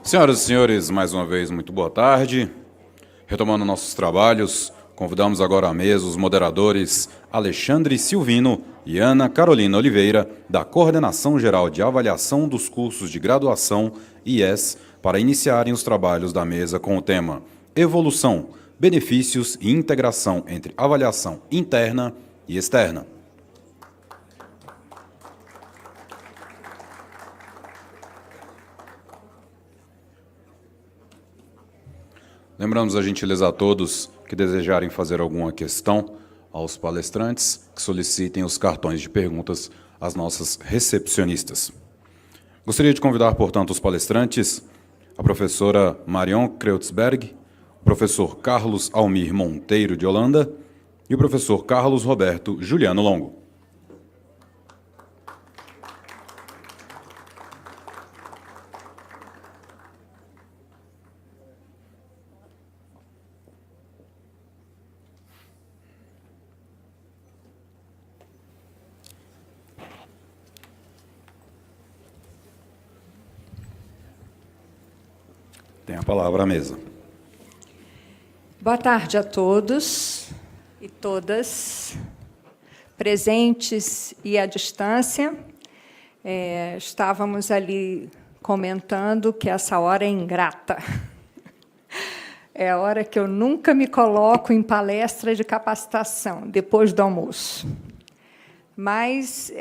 Senhoras e senhores, mais uma vez, muito boa tarde. Retomando nossos trabalhos, convidamos agora à mesa os moderadores Alexandre Silvino e Ana Carolina Oliveira, da Coordenação Geral de Avaliação dos Cursos de Graduação, IES, para iniciarem os trabalhos da mesa com o tema Evolução, Benefícios e Integração entre Avaliação Interna e Externa. Lembramos a gentileza a todos que desejarem fazer alguma questão aos palestrantes, que solicitem os cartões de perguntas às nossas recepcionistas. Gostaria de convidar, portanto, os palestrantes, a professora Marion Kreutzberg, o professor Carlos Almir Monteiro de Holanda e o professor Carlos Roberto Juliano Longo. Tem a palavra à mesa. Boa tarde a todos e todas, presentes e à distância. Estávamos ali comentando que essa hora é ingrata. É a hora que eu nunca me coloco em palestra de capacitação, depois do almoço. Mas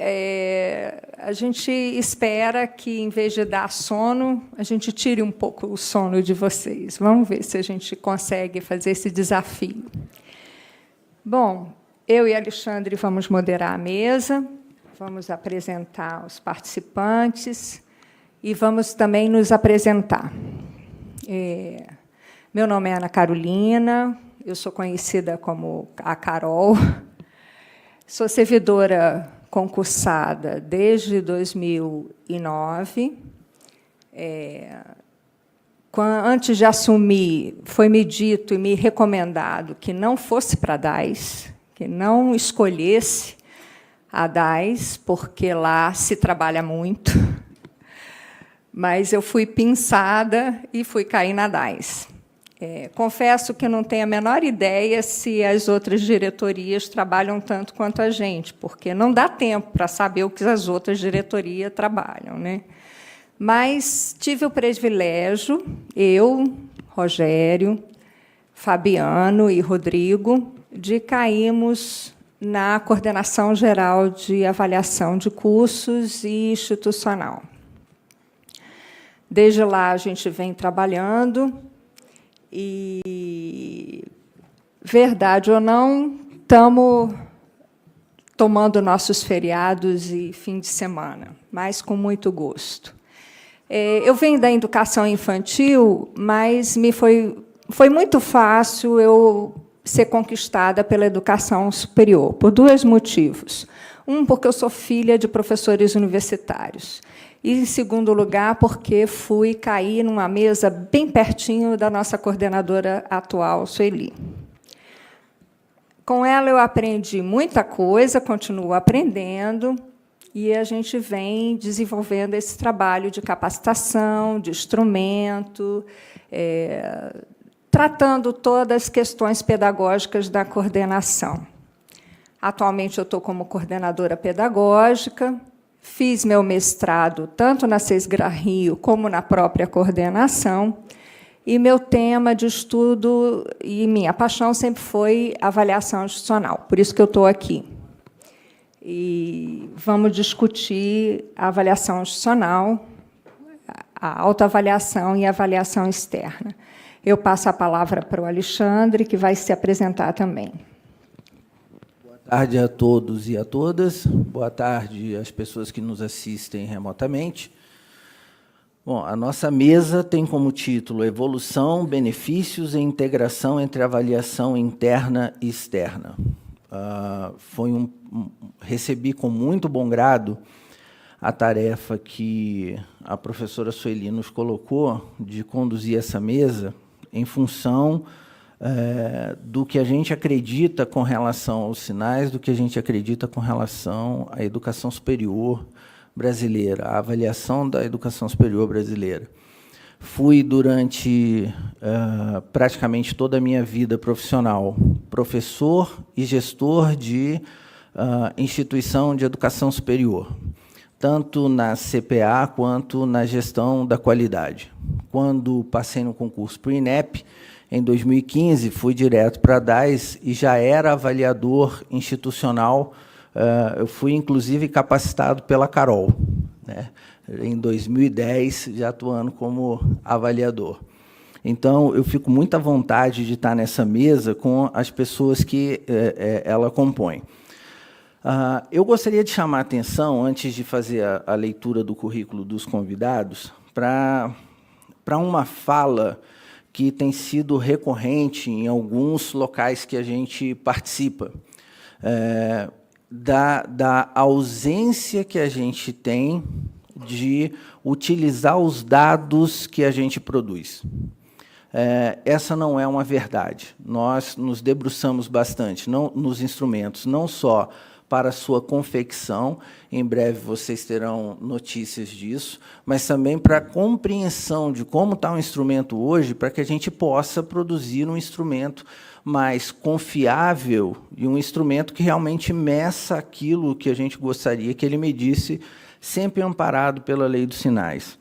a gente espera que, em vez de dar sono, a gente tire um pouco o sono de vocês. Vamos ver se a gente consegue fazer esse desafio. Bom, eu e Alexandre vamos moderar a mesa, vamos apresentar os participantes e vamos também nos apresentar. Meu nome é Ana Carolina, eu sou conhecida como a Carol. Sou servidora concursada desde 2009. Antes de assumir, foi-me dito e me recomendado que não fosse para a DAS, que não escolhesse a DAS, porque lá se trabalha muito. Mas eu fui pinçada e fui cair na DAS. Confesso que não tenho a menor ideia se as outras diretorias trabalham tanto quanto a gente, porque não dá tempo para saber o que as outras diretorias trabalham, né? Mas tive o privilégio, eu, Rogério, Fabiano e Rodrigo, de cairmos na Coordenação Geral de Avaliação de Cursos e Institucional. Desde lá, a gente vem trabalhando. E, verdade ou não, estamos tomando nossos feriados e fim de semana, mas com muito gosto. Eu venho da educação infantil, mas foi muito fácil eu ser conquistada pela educação superior, por dois motivos. Um, porque eu sou filha de professores universitários. E, em segundo lugar, porque fui cair numa mesa bem pertinho da nossa coordenadora atual, Sueli. Com ela, eu aprendi muita coisa, continuo aprendendo, e a gente vem desenvolvendo esse trabalho de capacitação, de instrumento, tratando todas as questões pedagógicas da coordenação. Atualmente, eu estou como coordenadora pedagógica. Fiz meu mestrado tanto na CESGRA Rio como na própria coordenação, e meu tema de estudo e minha paixão sempre foi avaliação institucional, por isso que eu estou aqui. E vamos discutir a avaliação institucional, a autoavaliação e a avaliação externa. Eu passo a palavra para o Alexandre, que vai se apresentar também. Boa tarde a todos e a todas. Boa tarde às pessoas que nos assistem remotamente. Bom, a nossa mesa tem como título Evolução, Benefícios e Integração entre Avaliação Interna e Externa. Recebi com muito bom grado a tarefa que a professora Sueli nos colocou de conduzir essa mesa em função do que a gente acredita com relação aos sinais, do que a gente acredita com relação à educação superior brasileira, a avaliação da educação superior brasileira. Fui, durante praticamente toda a minha vida profissional, professor e gestor de instituição de educação superior, tanto na CPA quanto na gestão da qualidade. Quando passei no concurso para o INEP, em 2015, fui direto para a DAIS e já era avaliador institucional. Eu fui, inclusive, capacitado pela Carol, né? Em 2010, já atuando como avaliador. Então, eu fico muito à vontade de estar nessa mesa com as pessoas que ela compõe. Eu gostaria de chamar a atenção, antes de fazer a leitura do currículo dos convidados, para uma fala que tem sido recorrente em alguns locais que a gente participa, da ausência que a gente tem de utilizar os dados que a gente produz. Essa não é uma verdade. Nós nos debruçamos bastante nos instrumentos, não só para a sua confecção, em breve vocês terão notícias disso, mas também para a compreensão de como está o instrumento hoje, para que a gente possa produzir um instrumento mais confiável e um instrumento que realmente meça aquilo que a gente gostaria que ele medisse, sempre amparado pela lei dos sinais.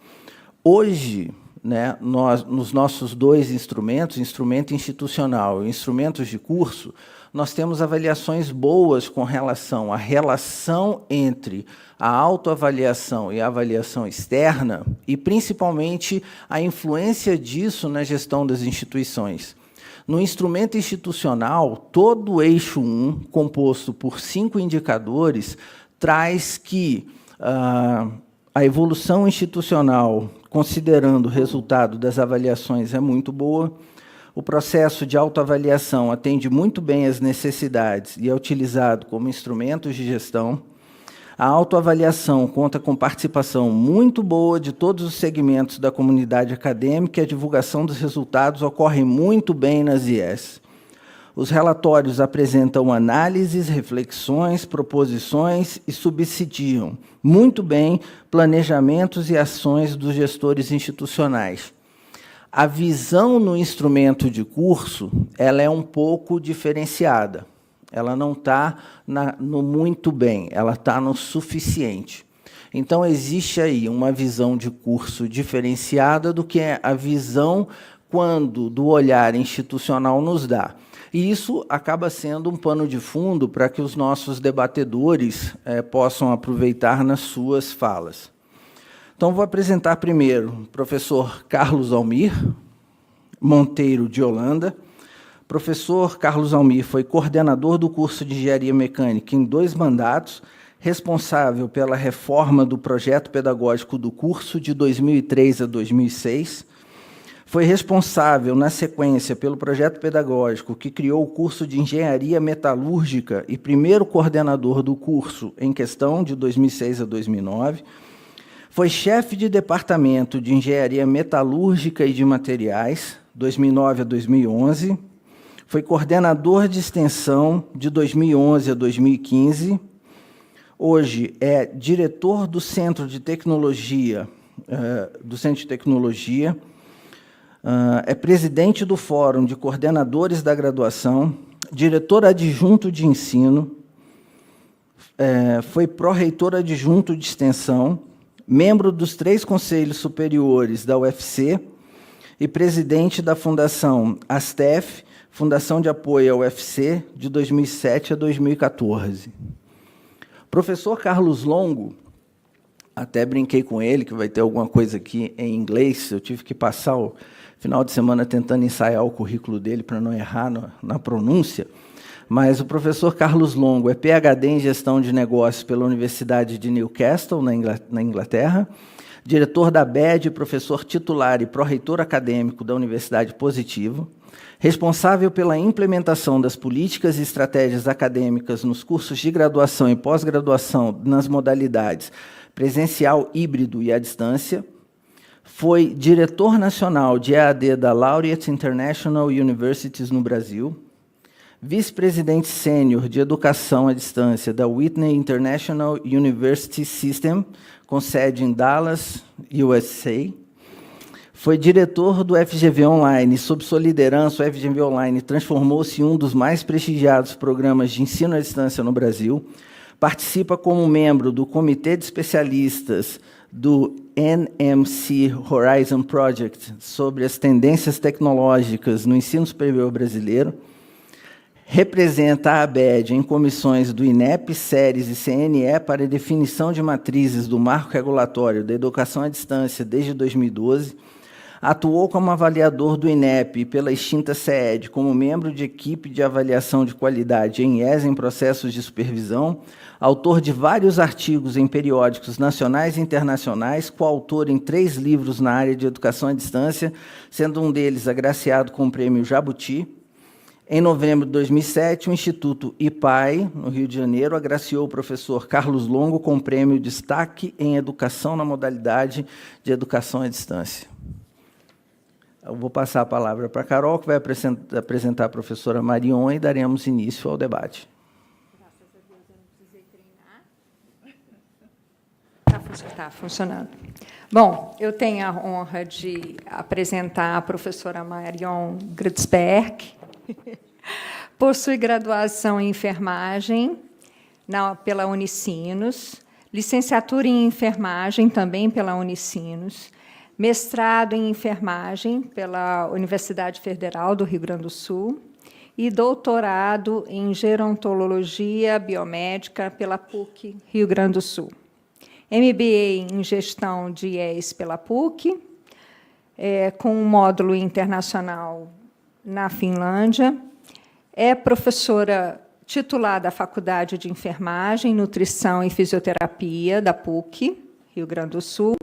Hoje, né, nos nossos dois instrumentos, instrumento institucional e instrumentos de curso, nós temos avaliações boas com relação à relação entre a autoavaliação e a avaliação externa e, principalmente, a influência disso na gestão das instituições. No instrumento institucional, todo o eixo 1, composto por 5 indicadores, traz que a evolução institucional, considerando o resultado das avaliações, é muito boa. O processo de autoavaliação atende muito bem às necessidades e é utilizado como instrumento de gestão. A autoavaliação conta com participação muito boa de todos os segmentos da comunidade acadêmica e a divulgação dos resultados ocorre muito bem nas IES. Os relatórios apresentam análises, reflexões, proposições e subsidiam muito bem planejamentos e ações dos gestores institucionais. A visão no instrumento de curso ela é um pouco diferenciada. Ela não está no muito bem, ela está no suficiente. Então, existe aí uma visão de curso diferenciada do que é a visão do olhar institucional nos dá. E isso acaba sendo um pano de fundo para que os nossos debatedores possam aproveitar nas suas falas. Então, vou apresentar primeiro o professor Carlos Almir Monteiro de Holanda. Professor Carlos Almir foi coordenador do curso de Engenharia Mecânica em 2 mandatos, responsável pela reforma do projeto pedagógico do curso de 2003 a 2006. Foi responsável, na sequência, pelo projeto pedagógico que criou o curso de Engenharia Metalúrgica e primeiro coordenador do curso em questão, de 2006 a 2009. Foi chefe de departamento de Engenharia Metalúrgica e de Materiais, 2009 a 2011. Foi coordenador de extensão de 2011 a 2015. Hoje é diretor do Centro de Tecnologia, é presidente do Fórum de Coordenadores da Graduação, diretor adjunto de ensino, foi pró-reitor adjunto de extensão, membro dos 3 conselhos superiores da UFC e presidente da Fundação ASTEF, Fundação de Apoio ao UFC, de 2007 a 2014. Professor Carlos Longo, até brinquei com ele, que vai ter alguma coisa aqui em inglês, eu tive que passar o final de semana tentando ensaiar o currículo dele para não errar na pronúncia, mas o professor Carlos Longo é PhD em Gestão de Negócios pela Universidade de Newcastle, na Inglaterra, diretor da BED, professor titular e pró-reitor acadêmico da Universidade Positivo, responsável pela implementação das políticas e estratégias acadêmicas nos cursos de graduação e pós-graduação nas modalidades presencial, híbrido e à distância, Foi diretor nacional de EAD da Laureate International Universities no Brasil, vice-presidente sênior de educação à distância da Whitney International University System, com sede em Dallas, USA. Foi diretor do FGV Online. Sob sua liderança, o FGV Online transformou-se em um dos mais prestigiados programas de ensino à distância no Brasil. Participa como membro do Comitê de Especialistas do NMC Horizon Project sobre as tendências tecnológicas no ensino superior brasileiro. Representa a ABED em comissões do INEP, SERES e CNE para a definição de matrizes do marco regulatório da educação à distância desde 2012. Atuou como avaliador do INEP e pela extinta CED, como membro de equipe de avaliação de qualidade em IES em processos de supervisão, autor de vários artigos em periódicos nacionais e internacionais, coautor em 3 livros na área de educação à distância, sendo um deles agraciado com o prêmio Jabuti. Em novembro de 2007, o Instituto IPAI, no Rio de Janeiro, agraciou o professor Carlos Longo com o prêmio Destaque em Educação na modalidade de Educação à Distância. Eu vou passar a palavra para a Carol, que vai apresentar a professora Marion, e daremos início ao debate. Graças a Deus, eu não precisei treinar. Está funcionando. Bom, eu tenho a honra de apresentar a professora Marion Grutzberg. Possui graduação em enfermagem pela Unicinos, licenciatura em enfermagem também pela Unicinos, mestrado em enfermagem pela Universidade Federal do Rio Grande do Sul e doutorado em gerontologia biomédica pela PUC Rio Grande do Sul. MBA em gestão de IES pela PUC, com um módulo internacional na Finlândia. É professora titular da Faculdade de Enfermagem, Nutrição e Fisioterapia da PUC, Rio Grande do Sul,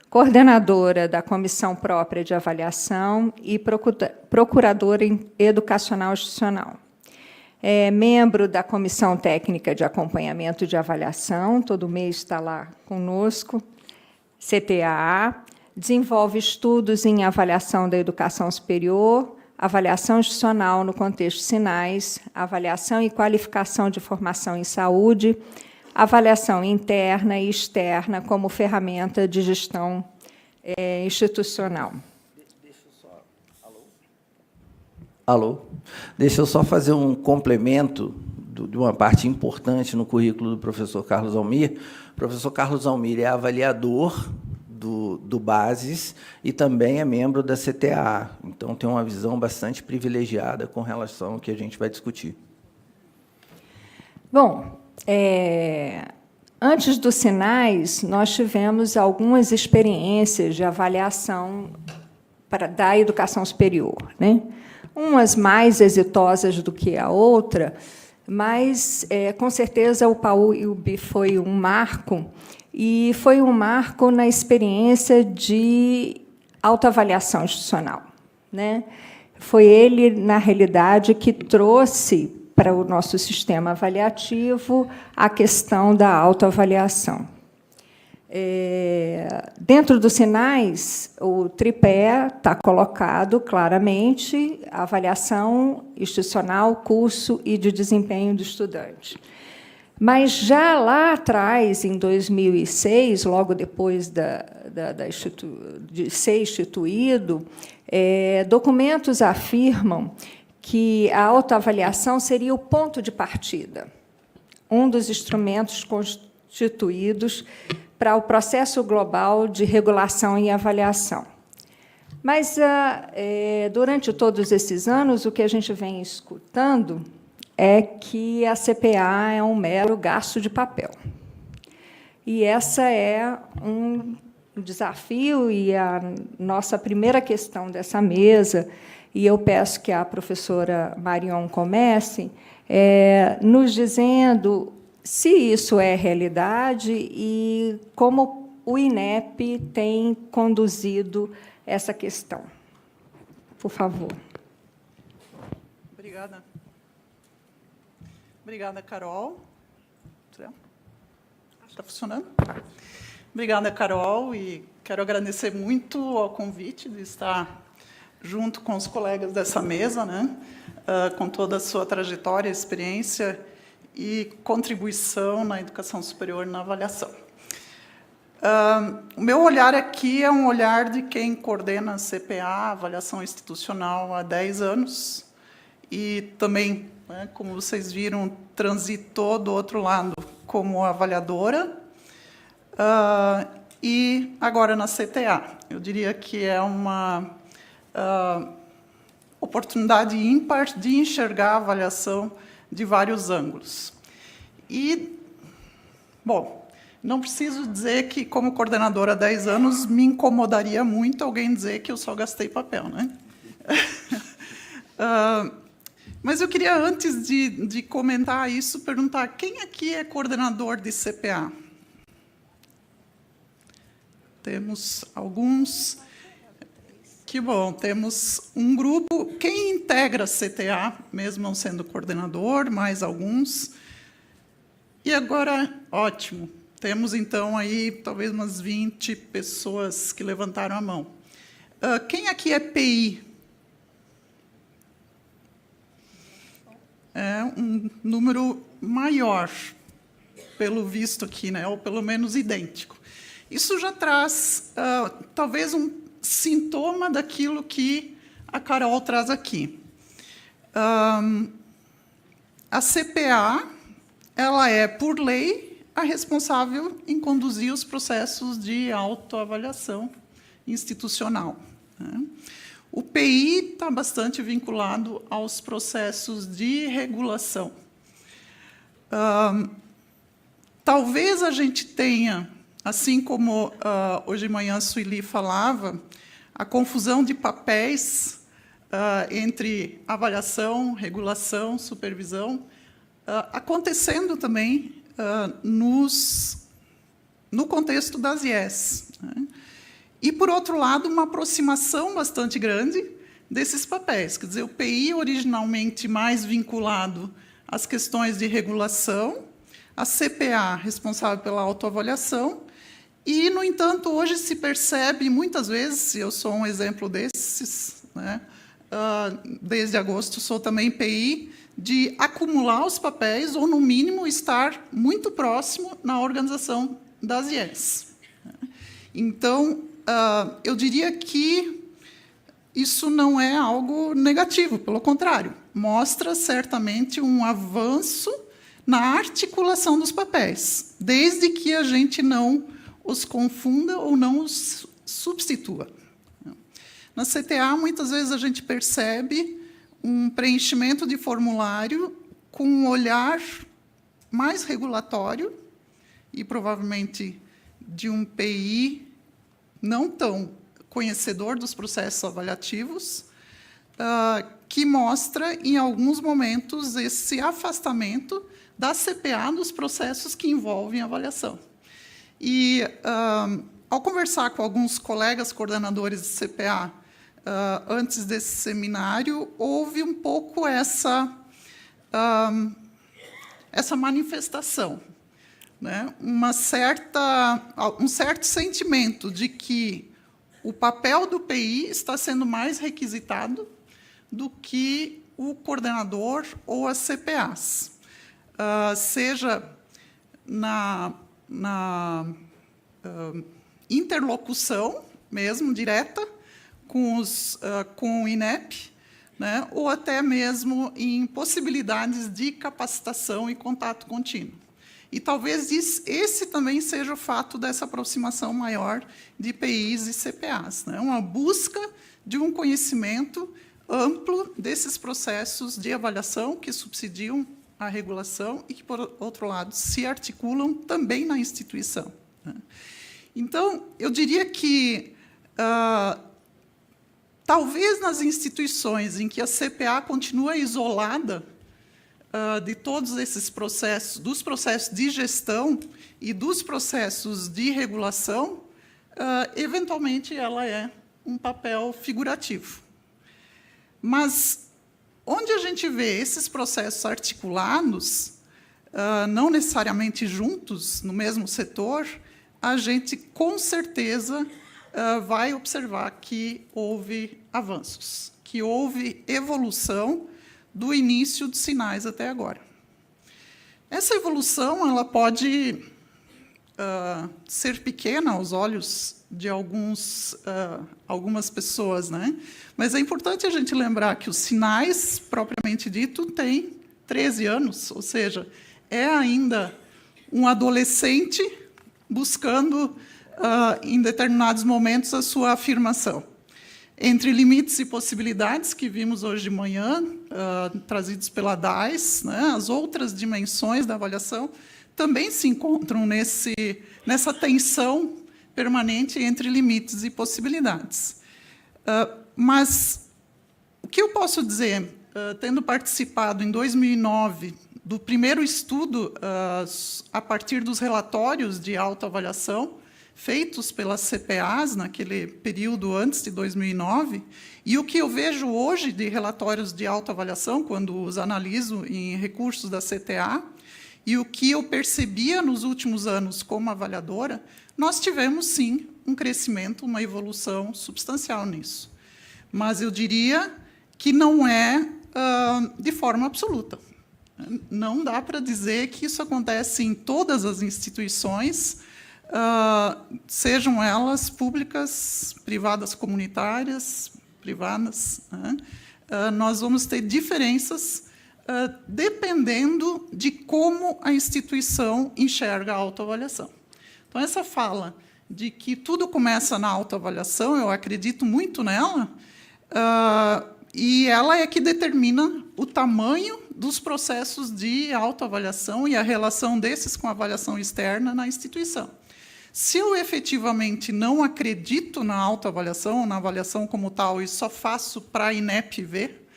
coordenadora da Comissão Própria de Avaliação e procuradora educacional institucional. É membro da Comissão Técnica de Acompanhamento de Avaliação, todo mês está lá conosco, CTAA, desenvolve estudos em avaliação da educação superior, avaliação institucional no contexto de sinais, avaliação e qualificação de formação em saúde, avaliação interna e externa como ferramenta de gestão institucional. Alô? Deixa eu só fazer um complemento de uma parte importante no currículo do professor Carlos Almir. O professor Carlos Almir é avaliador do Bases e também é membro da CTAA. Então, tem uma visão bastante privilegiada com relação ao que a gente vai discutir. Bom, antes dos sinais, nós tivemos algumas experiências de avaliação da educação superior, né? Umas mais exitosas do que a outra, mas, com certeza, o PAUB foi um marco, e foi um marco na experiência de autoavaliação institucional, né? Foi ele, na realidade, que trouxe para o nosso sistema avaliativo a questão da autoavaliação. Dentro dos sinais, o tripé está colocado claramente: avaliação institucional, curso e de desempenho do estudante. Mas, já lá atrás, em 2006, logo depois de ser instituído, documentos afirmam que a autoavaliação seria o ponto de partida, um dos instrumentos constituídos para o processo global de regulação e avaliação. Mas, durante todos esses anos, o que a gente vem escutando é que a CPA é um mero gasto de papel. E essa é um desafio, e a nossa primeira questão dessa mesa, e eu peço que a professora Marion comece, nos dizendo se isso é realidade e como o INEP tem conduzido essa questão. Por favor. Obrigada. Obrigada, Carol. Está funcionando? Obrigada, Carol, e quero agradecer muito ao convite de estar junto com os colegas dessa mesa, né, com toda a sua trajetória, experiência e contribuição na educação superior e na avaliação. O meu olhar aqui é um olhar de quem coordena a CPA, Avaliação Institucional, há 10 anos, e também, né, como vocês viram, transitou do outro lado como avaliadora, e agora na CTA. Eu diria que é uma oportunidade ímpar de enxergar a avaliação de vários ângulos. E, bom, não preciso dizer que, como coordenadora há 10 anos, me incomodaria muito alguém dizer que eu só gastei papel, né? Mas eu queria, antes de comentar isso, perguntar quem aqui é coordenador de CPA? Temos alguns. Que bom, temos um grupo. Quem integra a CTA, mesmo não sendo coordenador, mais alguns. E agora, ótimo, temos então aí talvez umas 20 pessoas que levantaram a mão. Quem aqui é PI? É um número maior, pelo visto aqui, né? Ou pelo menos idêntico. Isso já traz talvez um sintoma daquilo que a Carol traz aqui. A CPA, ela é, por lei, a responsável em conduzir os processos de autoavaliação institucional, né? O PI está bastante vinculado aos processos de regulação. Talvez a gente tenha, assim como hoje de manhã a Sueli falava, a confusão de papéis entre avaliação, regulação, supervisão, acontecendo também no contexto das IES, né? E, por outro lado, uma aproximação bastante grande desses papéis. Quer dizer, o PI originalmente mais vinculado às questões de regulação, a CPA responsável pela autoavaliação, e, no entanto, hoje se percebe, muitas vezes, eu sou um exemplo desses, né, desde agosto sou também PI, de acumular os papéis, ou, no mínimo, estar muito próximo na organização das IES. Então, eu diria que isso não é algo negativo, pelo contrário, mostra certamente um avanço na articulação dos papéis, desde que a gente não os confunda ou não os substitua. Na CTA, muitas vezes a gente percebe um preenchimento de formulário com um olhar mais regulatório e, provavelmente, de um PI não tão conhecedor dos processos avaliativos, que mostra, em alguns momentos, esse afastamento da CPA dos processos que envolvem avaliação. E, ao conversar com alguns colegas coordenadores de CPA antes desse seminário, houve um pouco essa manifestação, né? Um certo sentimento de que o papel do PI está sendo mais requisitado do que o coordenador ou as CPAs, seja na interlocução mesmo direta com o INEP, né? Ou até mesmo em possibilidades de capacitação e contato contínuo. E talvez esse também seja o fato dessa aproximação maior de PIs e CPAs, né? Uma busca de um conhecimento amplo desses processos de avaliação que subsidiam a regulação e que, por outro lado, se articulam também na instituição, né? Então, eu diria que, talvez nas instituições em que a CPA continua isolada de todos esses processos, dos processos de gestão e dos processos de regulação, eventualmente ela é um papel figurativo. Mas, onde a gente vê esses processos articulados, não necessariamente juntos, no mesmo setor, a gente, com certeza, vai observar que houve avanços, que houve evolução do início dos sinais até agora. Essa evolução ela pode ser pequena aos olhos de algumas pessoas, né? Mas é importante a gente lembrar que os sinais, propriamente dito, têm 13 anos, ou seja, é ainda um adolescente buscando, em determinados momentos, a sua afirmação. Entre limites e possibilidades, que vimos hoje de manhã, trazidos pela DAIS, né, as outras dimensões da avaliação também se encontram nessa tensão permanente entre limites e possibilidades. Mas o que eu posso dizer, tendo participado em 2009 do primeiro estudo a partir dos relatórios de autoavaliação feitos pelas CPAs naquele período antes de 2009, e o que eu vejo hoje de relatórios de autoavaliação, quando os analiso em recursos da CTA, e o que eu percebia nos últimos anos como avaliadora, nós tivemos, sim, um crescimento, uma evolução substancial nisso. Mas eu diria que não é de forma absoluta. Não dá para dizer que isso acontece em todas as instituições, sejam elas públicas, privadas, comunitárias, privadas. Né? Nós vamos ter diferenças dependendo de como a instituição enxerga a autoavaliação. Então, essa fala de que tudo começa na autoavaliação, eu acredito muito nela, e ela é que determina o tamanho dos processos de autoavaliação e a relação desses com a avaliação externa na instituição. Se eu efetivamente não acredito na autoavaliação, na avaliação como tal, e só faço para a INEP ver,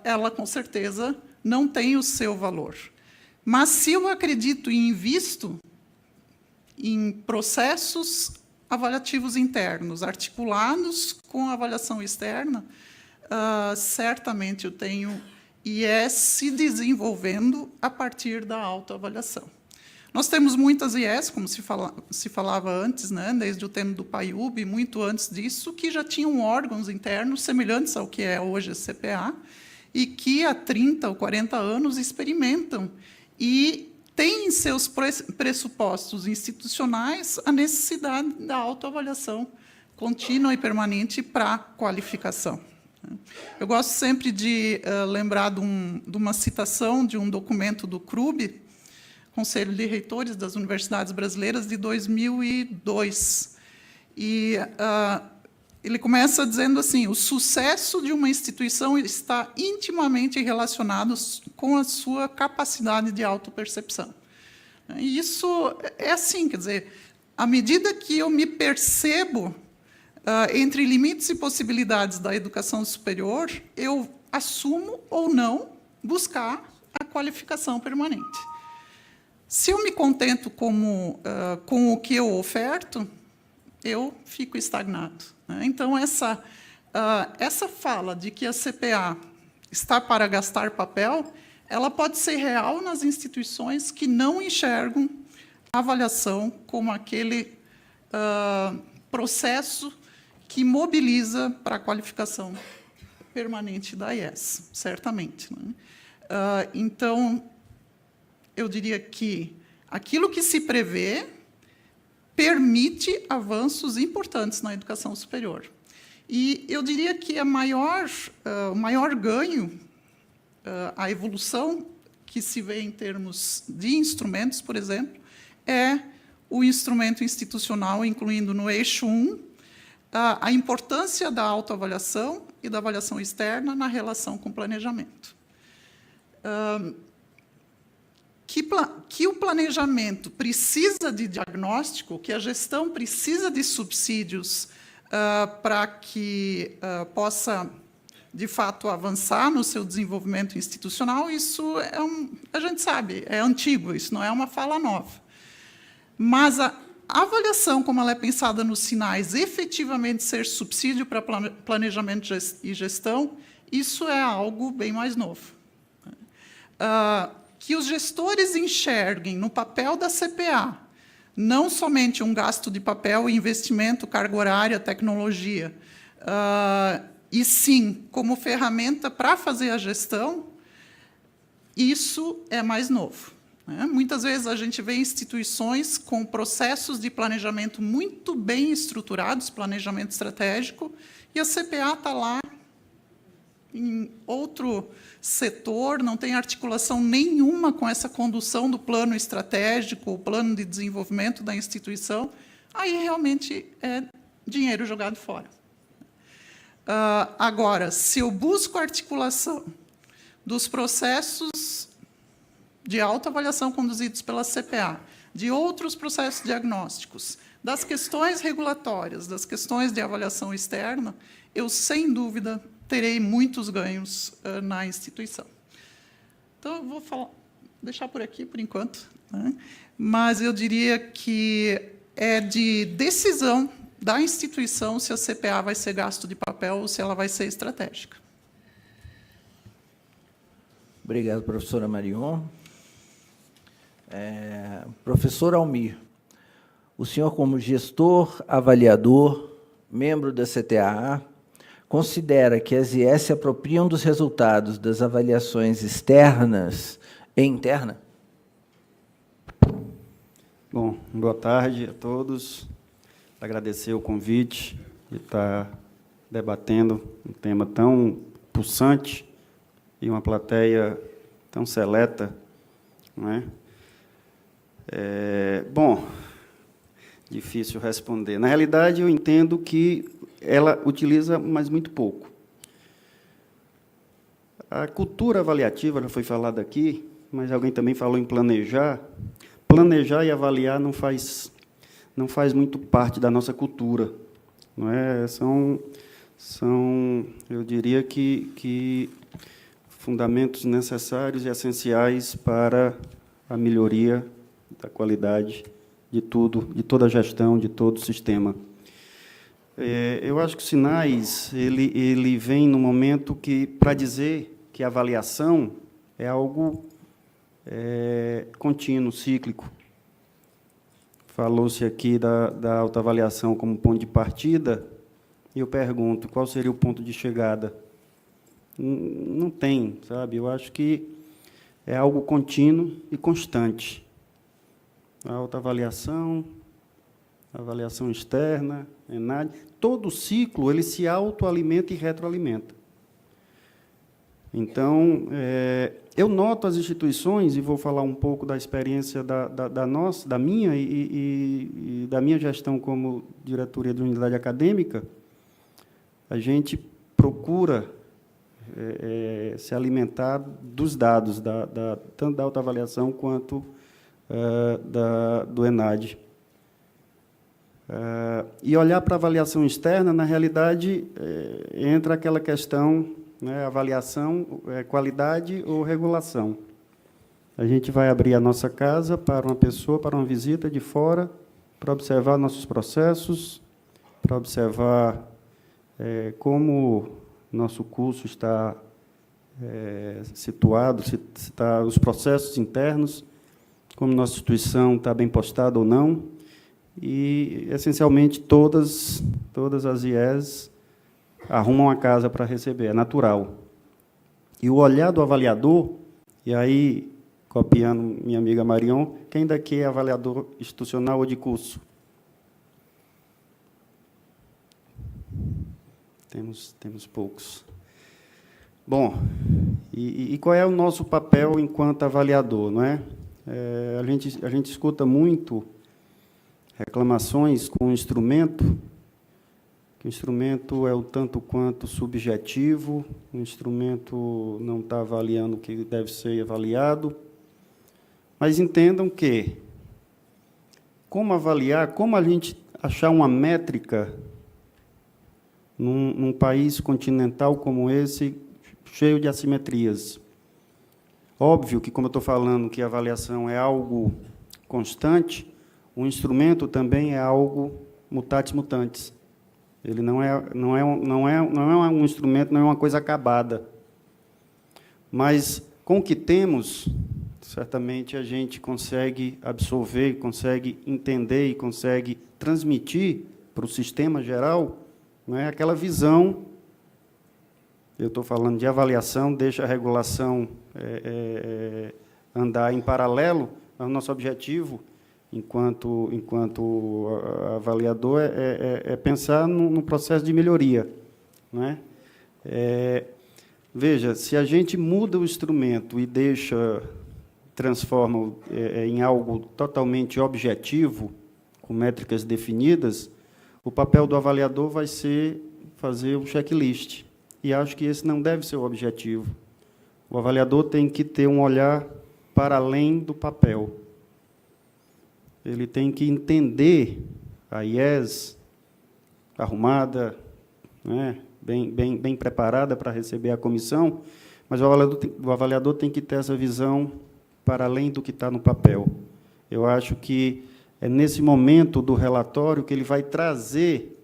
ela, com certeza, não tem o seu valor. Mas, se eu acredito e invisto em processos avaliativos internos, articulados com a avaliação externa, certamente eu tenho IES se desenvolvendo a partir da autoavaliação. Nós temos muitas IES, como se falava antes, né, desde o tempo do PAIUB, muito antes disso, que já tinham órgãos internos semelhantes ao que é hoje a CPA, e que há 30 ou 40 anos experimentam e têm em seus pressupostos institucionais a necessidade da autoavaliação contínua e permanente para qualificação. Eu gosto sempre de lembrar de uma citação de um documento do CRUB, Conselho de Reitores das Universidades Brasileiras, de 2002. E ele começa dizendo assim: o sucesso de uma instituição está intimamente relacionado com a sua capacidade de autopercepção. E isso é assim, quer dizer, à medida que eu me percebo entre limites e possibilidades da educação superior, eu assumo ou não buscar a qualificação permanente. Se eu me contento com o que eu oferto, eu fico estagnado. Né? Então, essa fala de que a CPA está para gastar papel, ela pode ser real nas instituições que não enxergam a avaliação como aquele processo que mobiliza para a qualificação permanente da IES, certamente. Né? Então, eu diria que aquilo que se prevê permite avanços importantes na educação superior. E eu diria que o maior ganho, a evolução que se vê em termos de instrumentos, por exemplo, é o instrumento institucional, incluindo no eixo 1, a importância da autoavaliação e da avaliação externa na relação com o planejamento. Que o planejamento precisa de diagnóstico, que a gestão precisa de subsídios para que possa, de fato, avançar no seu desenvolvimento institucional, isso a gente sabe, é antigo, isso não é uma fala nova. Mas a avaliação, como ela é pensada nos sinais, efetivamente ser subsídio para planejamento e gestão, isso é algo bem mais novo. Que os gestores enxerguem no papel da CPA, não somente um gasto de papel, investimento, carga horária, tecnologia, e sim, como ferramenta para fazer a gestão, isso é mais novo. Muitas vezes a gente vê instituições com processos de planejamento muito bem estruturados, planejamento estratégico, e a CPA está lá em outro setor, não tem articulação nenhuma com essa condução do plano estratégico, o plano de desenvolvimento da instituição, aí realmente é dinheiro jogado fora. Agora, se eu busco articulação dos processos de autoavaliação conduzidos pela CPA, de outros processos diagnósticos, das questões regulatórias, das questões de avaliação externa, eu, sem dúvida, terei muitos ganhos na instituição. Então, eu vou deixar por aqui, por enquanto, né? Mas eu diria que é de decisão da instituição se a CPA vai ser gasto de papel ou se ela vai ser estratégica. Obrigado, professora Marion. Professor Almir, o senhor, como gestor, avaliador, membro da CTAA, considera que as IES se apropriam dos resultados das avaliações externas e interna? Bom, boa tarde a todos. Agradecer o convite de estar debatendo um tema tão pulsante e uma plateia tão seleta, não é? Bom, difícil responder. Na realidade, eu entendo que ela utiliza, mas muito pouco. A cultura avaliativa já foi falada aqui, mas alguém também falou em planejar. Planejar e avaliar não faz muito parte da nossa cultura, não é? São eu diria que fundamentos necessários e essenciais para a melhoria da qualidade de tudo, de toda a gestão, de todo o sistema. Eu acho que o Sinais ele vem no momento que, para dizer que a avaliação é algo contínuo, cíclico. Falou-se aqui da autoavaliação como ponto de partida, e eu pergunto, qual seria o ponto de chegada? Não tem, sabe? Eu acho que é algo contínuo e constante. A autoavaliação, a avaliação externa, ENAD, todo o ciclo ele se autoalimenta e retroalimenta. Então, eu noto as instituições, e vou falar um pouco da experiência da minha e da minha gestão como diretoria de unidade acadêmica, a gente procura se alimentar dos dados, tanto da autoavaliação quanto do ENAD. E olhar para a avaliação externa, na realidade, entra aquela questão, né, avaliação, qualidade ou regulação. A gente vai abrir a nossa casa para uma pessoa, para uma visita de fora, para observar nossos processos, para observar como nosso curso está situado, se está os processos internos, como nossa instituição está bem postada ou não, e, essencialmente, todas as IES arrumam a casa para receber, é natural. E o olhar do avaliador, e aí, copiando minha amiga Marion, quem daqui é avaliador institucional ou de curso? Temos poucos. Bom, e qual é o nosso papel enquanto avaliador, não é? A gente escuta muito reclamações com o instrumento, que o instrumento é o tanto quanto subjetivo, o instrumento não está avaliando o que deve ser avaliado, mas entendam que como avaliar, como a gente achar uma métrica num país continental como esse, cheio de assimetrias. Óbvio que, como eu estou falando, que a avaliação é algo constante, o instrumento também é algo mutatis mutandis. Ele não é um instrumento, não é uma coisa acabada. Mas, com o que temos, certamente a gente consegue absorver, consegue entender e consegue transmitir para o sistema geral, não é, aquela visão. Eu estou falando de avaliação, deixa a regulação andar em paralelo. O nosso objetivo, enquanto avaliador, é pensar no processo de melhoria, não é? Veja, se a gente muda o instrumento e transforma em algo totalmente objetivo, com métricas definidas, o papel do avaliador vai ser fazer um checklist. E acho que esse não deve ser o objetivo. O avaliador tem que ter um olhar para além do papel. Ele tem que entender a IES arrumada, né, bem preparada para receber a comissão, mas o avaliador tem que ter essa visão para além do que está no papel. Eu acho que é nesse momento do relatório que ele vai trazer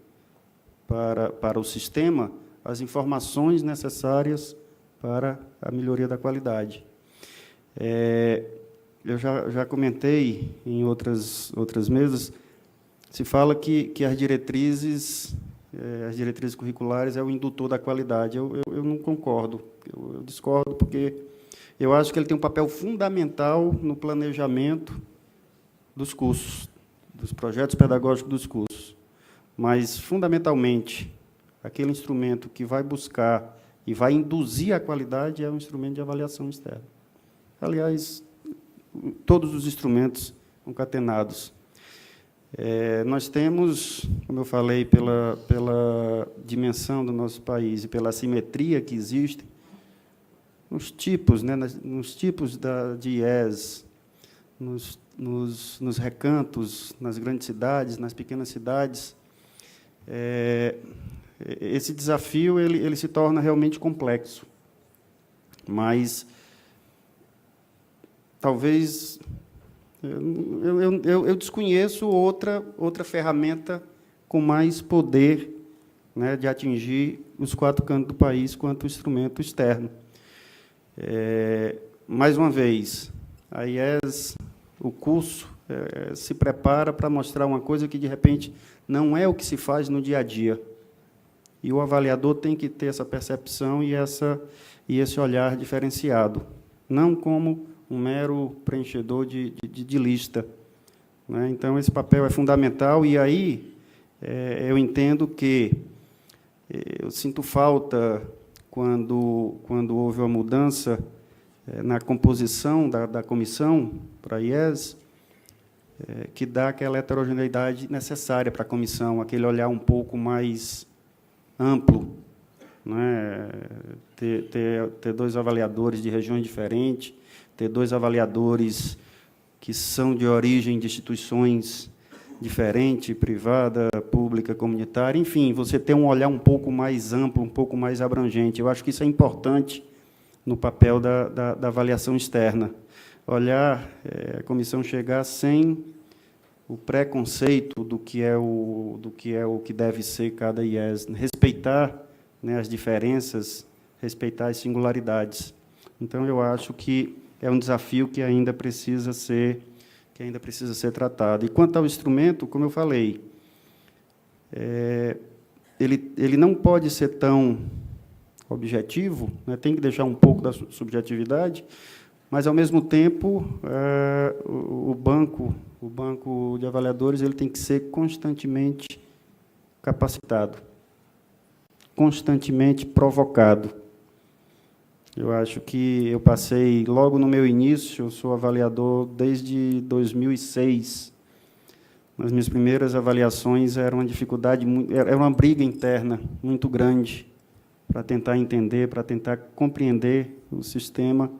para o sistema as informações necessárias para a melhoria da qualidade. Eu já comentei em outras mesas, se fala que as diretrizes curriculares é o indutor da qualidade. Eu não concordo, eu discordo, porque eu acho que ele tem um papel fundamental no planejamento dos cursos, dos projetos pedagógicos dos cursos. Mas, fundamentalmente, aquele instrumento que vai buscar e vai induzir a qualidade é um instrumento de avaliação externa. Aliás, todos os instrumentos concatenados. Nós temos, como eu falei, pela dimensão do nosso país e pela assimetria que existe, nos tipos, né, nos tipos de IES, nos recantos, nas grandes cidades, nas pequenas cidades, esse desafio ele se torna realmente complexo. Mas talvez eu desconheço outra ferramenta com mais poder, né, de atingir os 4 cantos do país quanto o instrumento externo. Mais uma vez, a IES, o curso, se prepara para mostrar uma coisa que, de repente, não é o que se faz no dia a dia. E o avaliador tem que ter essa percepção e esse olhar diferenciado, não como um mero preenchedor de lista, né? Então, esse papel é fundamental, e aí eu entendo que eu sinto falta, quando houve uma mudança na composição da comissão para a IES, que dá aquela heterogeneidade necessária para a comissão, aquele olhar um pouco mais amplo, né? Ter 2 avaliadores de regiões diferentes, ter 2 avaliadores que são de origem de instituições diferentes, privada, pública, comunitária, enfim, você ter um olhar um pouco mais amplo, um pouco mais abrangente. Eu acho que isso é importante no papel da avaliação externa. Olhar, a comissão chegar sem o preconceito do que é o que deve ser cada IES, respeitar, né, as diferenças, respeitar as singularidades. Então, eu acho que é um desafio que ainda precisa ser tratado. E quanto ao instrumento, como eu falei, ele não pode ser tão objetivo, né, tem que deixar um pouco da subjetividade, mas, ao mesmo tempo, o banco de avaliadores ele tem que ser constantemente capacitado, constantemente provocado. Eu acho que eu passei, logo no meu início, eu sou avaliador desde 2006. Nas minhas primeiras avaliações era uma dificuldade, era uma briga interna muito grande para tentar entender, para tentar compreender o sistema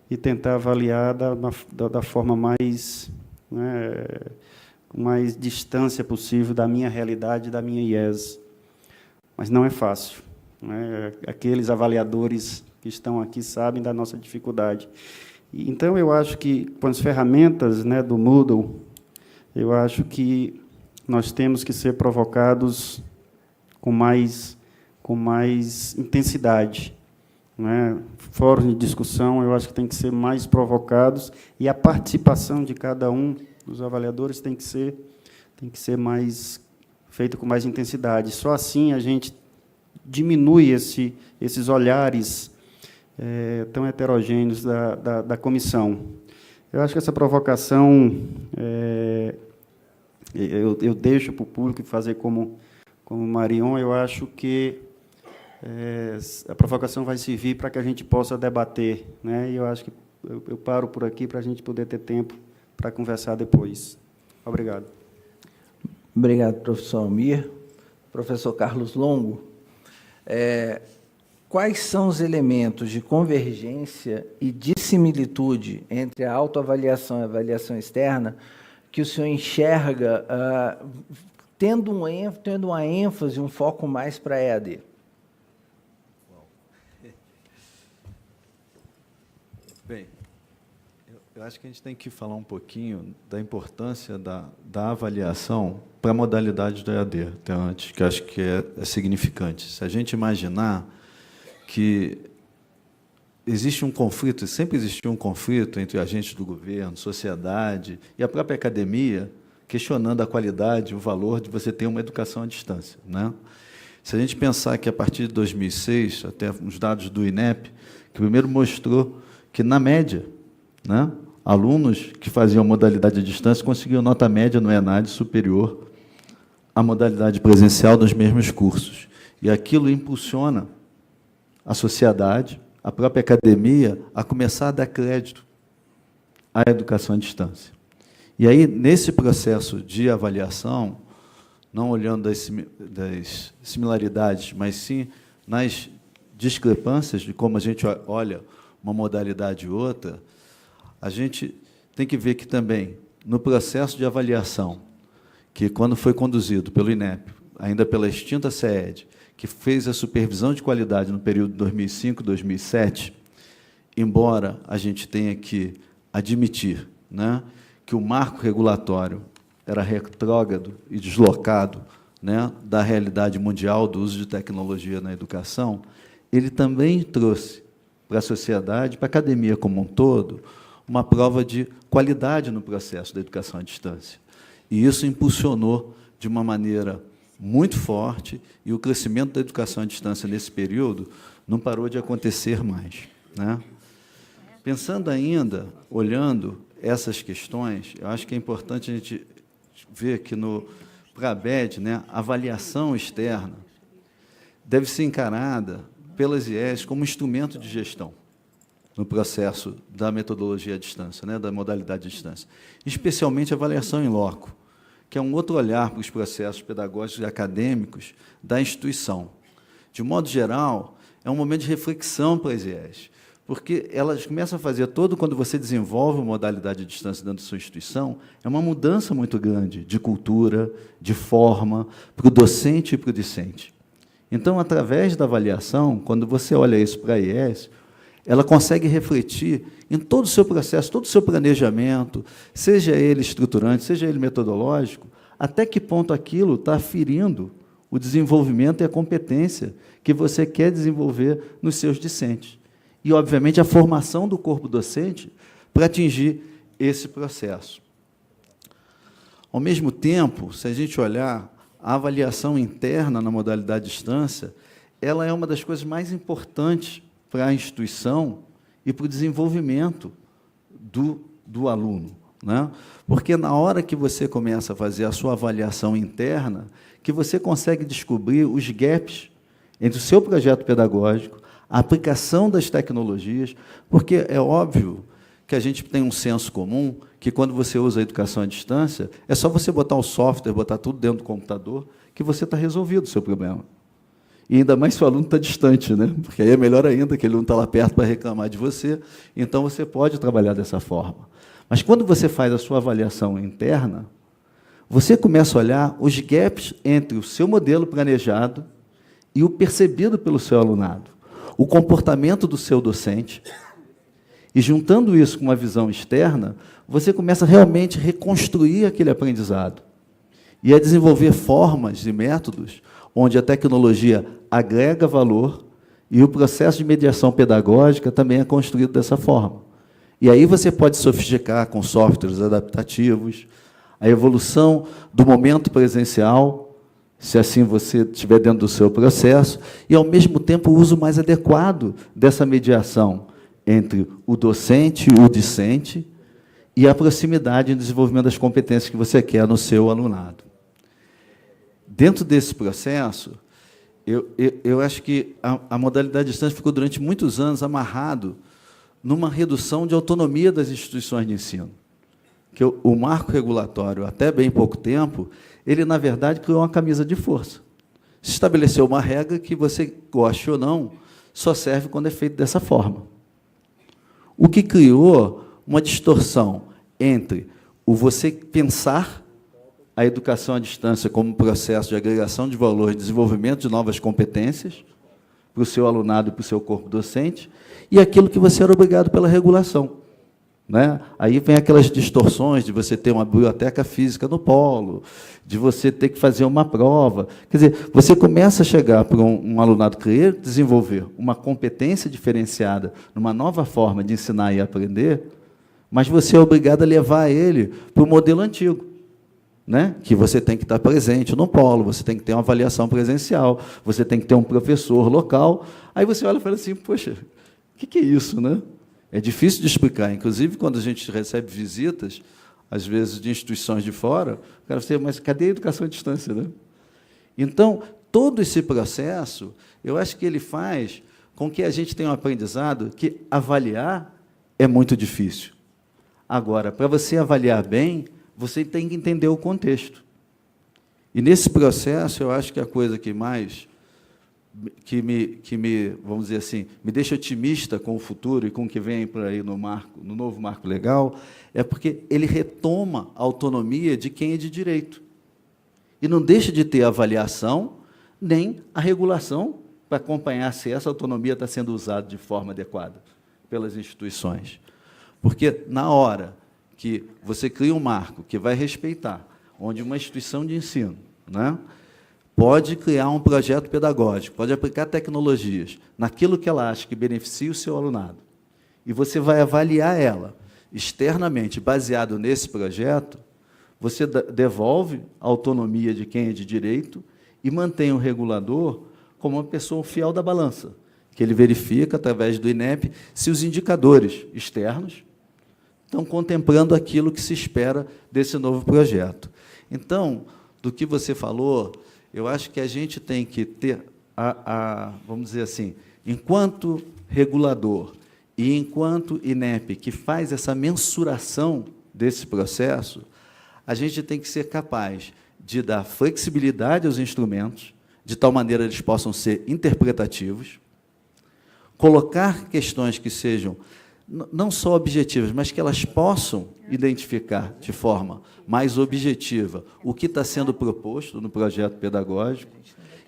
e tentar avaliar da forma mais, né, com mais distância possível da minha realidade, da minha IES. Mas não é fácil, né? Aqueles avaliadores que estão aqui sabem da nossa dificuldade. Então, eu acho que, com as ferramentas, né, do Moodle, eu acho que nós temos que ser provocados com mais intensidade. né, fóruns de discussão, eu acho que tem que ser mais provocados, e a participação de cada um dos avaliadores tem que ser mais feita com mais intensidade. Só assim a gente diminui esses olhares tão heterogêneos da comissão. Eu acho que essa provocação eu deixo para o público fazer como Marion. Eu acho que a provocação vai servir para que a gente possa debater, né? E eu acho que eu paro por aqui para a gente poder ter tempo para conversar depois. Obrigado. Obrigado, professor Almir. Professor Carlos Longo, quais são os elementos de convergência e dissimilitude entre a autoavaliação e a avaliação externa que o senhor enxerga tendo uma ênfase, um foco mais para a EAD? Bem, eu acho que a gente tem que falar um pouquinho da importância da avaliação para a modalidade do EAD, até antes, que acho que é significante. Se a gente imaginar que existe um conflito, sempre existiu um conflito entre agentes do governo, sociedade e a própria academia, questionando a qualidade, o valor de você ter uma educação à distância, né? Se a gente pensar que, a partir de 2006, até os dados do INEP, que primeiro mostrou que, na média, né, alunos que faziam modalidade à distância conseguiam nota média no ENAD superior à modalidade presencial dos mesmos cursos. E aquilo impulsiona a sociedade, a própria academia, a começar a dar crédito à educação à distância. E aí, nesse processo de avaliação, não olhando das similaridades, mas sim nas discrepâncias de como a gente olha uma modalidade e outra, a gente tem que ver que também, no processo de avaliação, que quando foi conduzido pelo INEP, ainda pela extinta CEED, que fez a supervisão de qualidade no período 2005-2007, embora a gente tenha que admitir, né, que o marco regulatório era retrógrado e deslocado, né, da realidade mundial do uso de tecnologia na educação, ele também trouxe para a sociedade, para a academia como um todo, uma prova de qualidade no processo da educação à distância. E isso impulsionou de uma maneira muito forte, e o crescimento da educação à distância nesse período não parou de acontecer mais, né? Pensando ainda, olhando essas questões, eu acho que é importante a gente ver que, para a ABED, né, a avaliação externa deve ser encarada pelas IES como instrumento de gestão no processo da metodologia à distância, né, da modalidade à distância, especialmente a avaliação em loco, que é um outro olhar para os processos pedagógicos e acadêmicos da instituição. De modo geral, é um momento de reflexão para as IES, porque elas começam a fazer quando você desenvolve uma modalidade à distância dentro da sua instituição, é uma mudança muito grande de cultura, de forma, para o docente e para o discente. Então, através da avaliação, quando você olha isso para a IES, ela consegue refletir em todo o seu processo, todo o seu planejamento, seja ele estruturante, seja ele metodológico, até que ponto aquilo está ferindo o desenvolvimento e a competência que você quer desenvolver nos seus discentes. E, obviamente, a formação do corpo docente para atingir esse processo. Ao mesmo tempo, se a gente olhar a avaliação interna na modalidade distância, ela é uma das coisas mais importantes para a instituição e para o desenvolvimento do aluno, né? Porque, na hora que você começa a fazer a sua avaliação interna, que você consegue descobrir os gaps entre o seu projeto pedagógico, a aplicação das tecnologias, porque é óbvio que a gente tem um senso comum que, quando você usa a educação à distância, é só você botar o software, botar tudo dentro do computador, que você está resolvido o seu problema. E ainda mais se o aluno está distante, né? Porque aí é melhor ainda que ele não está lá perto para reclamar de você, então você pode trabalhar dessa forma. Mas, quando você faz a sua avaliação interna, você começa a olhar os gaps entre o seu modelo planejado e o percebido pelo seu alunado, o comportamento do seu docente, e, juntando isso com uma visão externa, você começa realmente a reconstruir aquele aprendizado e a desenvolver formas e métodos onde a tecnologia agrega valor E o processo de mediação pedagógica também é construído dessa forma. E aí você pode sofisticar com softwares adaptativos, a evolução do momento presencial, se assim você estiver dentro do seu processo, e, ao mesmo tempo, o uso mais adequado dessa mediação entre o docente e o discente e a proximidade no desenvolvimento das competências que você quer no seu alunado. Dentro desse processo, eu acho que a modalidade distante ficou, durante muitos anos, amarrado numa redução de autonomia das instituições de ensino. Que o marco regulatório, até bem pouco tempo, ele, na verdade, criou uma camisa de força. Se estabeleceu uma regra que, você goste ou não, só serve quando é feito dessa forma. O que criou uma distorção entre o você pensar a educação à distância como processo de agregação de valor e desenvolvimento de novas competências para o seu alunado e para o seu corpo docente, e aquilo que você era obrigado pela regulação. Né? Aí vem aquelas distorções de você ter uma biblioteca física no polo, de você ter que fazer uma prova. Quer dizer, você começa a chegar para um alunado querer desenvolver uma competência diferenciada, numa nova forma de ensinar e aprender, mas você é obrigado a levar ele para o modelo antigo, né? Que você tem que estar presente no polo, você tem que ter uma avaliação presencial, você tem que ter um professor local. Aí você olha e fala assim, poxa, o que é isso, né? É difícil de explicar. Inclusive, quando a gente recebe visitas, às vezes, de instituições de fora, o cara fala, mas cadê a educação à distância, né? Então, todo esse processo, eu acho que ele faz com que a gente tenha um aprendizado que avaliar é muito difícil. Agora, para você avaliar bem, você tem que entender o contexto. E, nesse processo, eu acho que a coisa que mais vamos dizer assim, me deixa otimista com o futuro e com o que vem por aí no novo marco legal, é porque ele retoma a autonomia de quem é de direito. E não deixa de ter a avaliação, nem a regulação para acompanhar se essa autonomia está sendo usada de forma adequada pelas instituições. Porque, na hora que você cria um marco que vai respeitar, onde uma instituição de ensino, né, pode criar um projeto pedagógico, pode aplicar tecnologias naquilo que ela acha que beneficia o seu alunado, e você vai avaliar ela externamente, baseado nesse projeto, você devolve a autonomia de quem é de direito e mantém o regulador como uma pessoa fiel da balança, que ele verifica, através do INEP, se os indicadores externos estão contemplando aquilo que se espera desse novo projeto. Então, do que você falou, eu acho que a gente tem que ter, vamos dizer assim, enquanto regulador e enquanto INEP, que faz essa mensuração desse processo, a gente tem que ser capaz de dar flexibilidade aos instrumentos, de tal maneira que eles possam ser interpretativos, colocar questões que sejam não só objetivas, mas que elas possam identificar de forma mais objetiva o que está sendo proposto no projeto pedagógico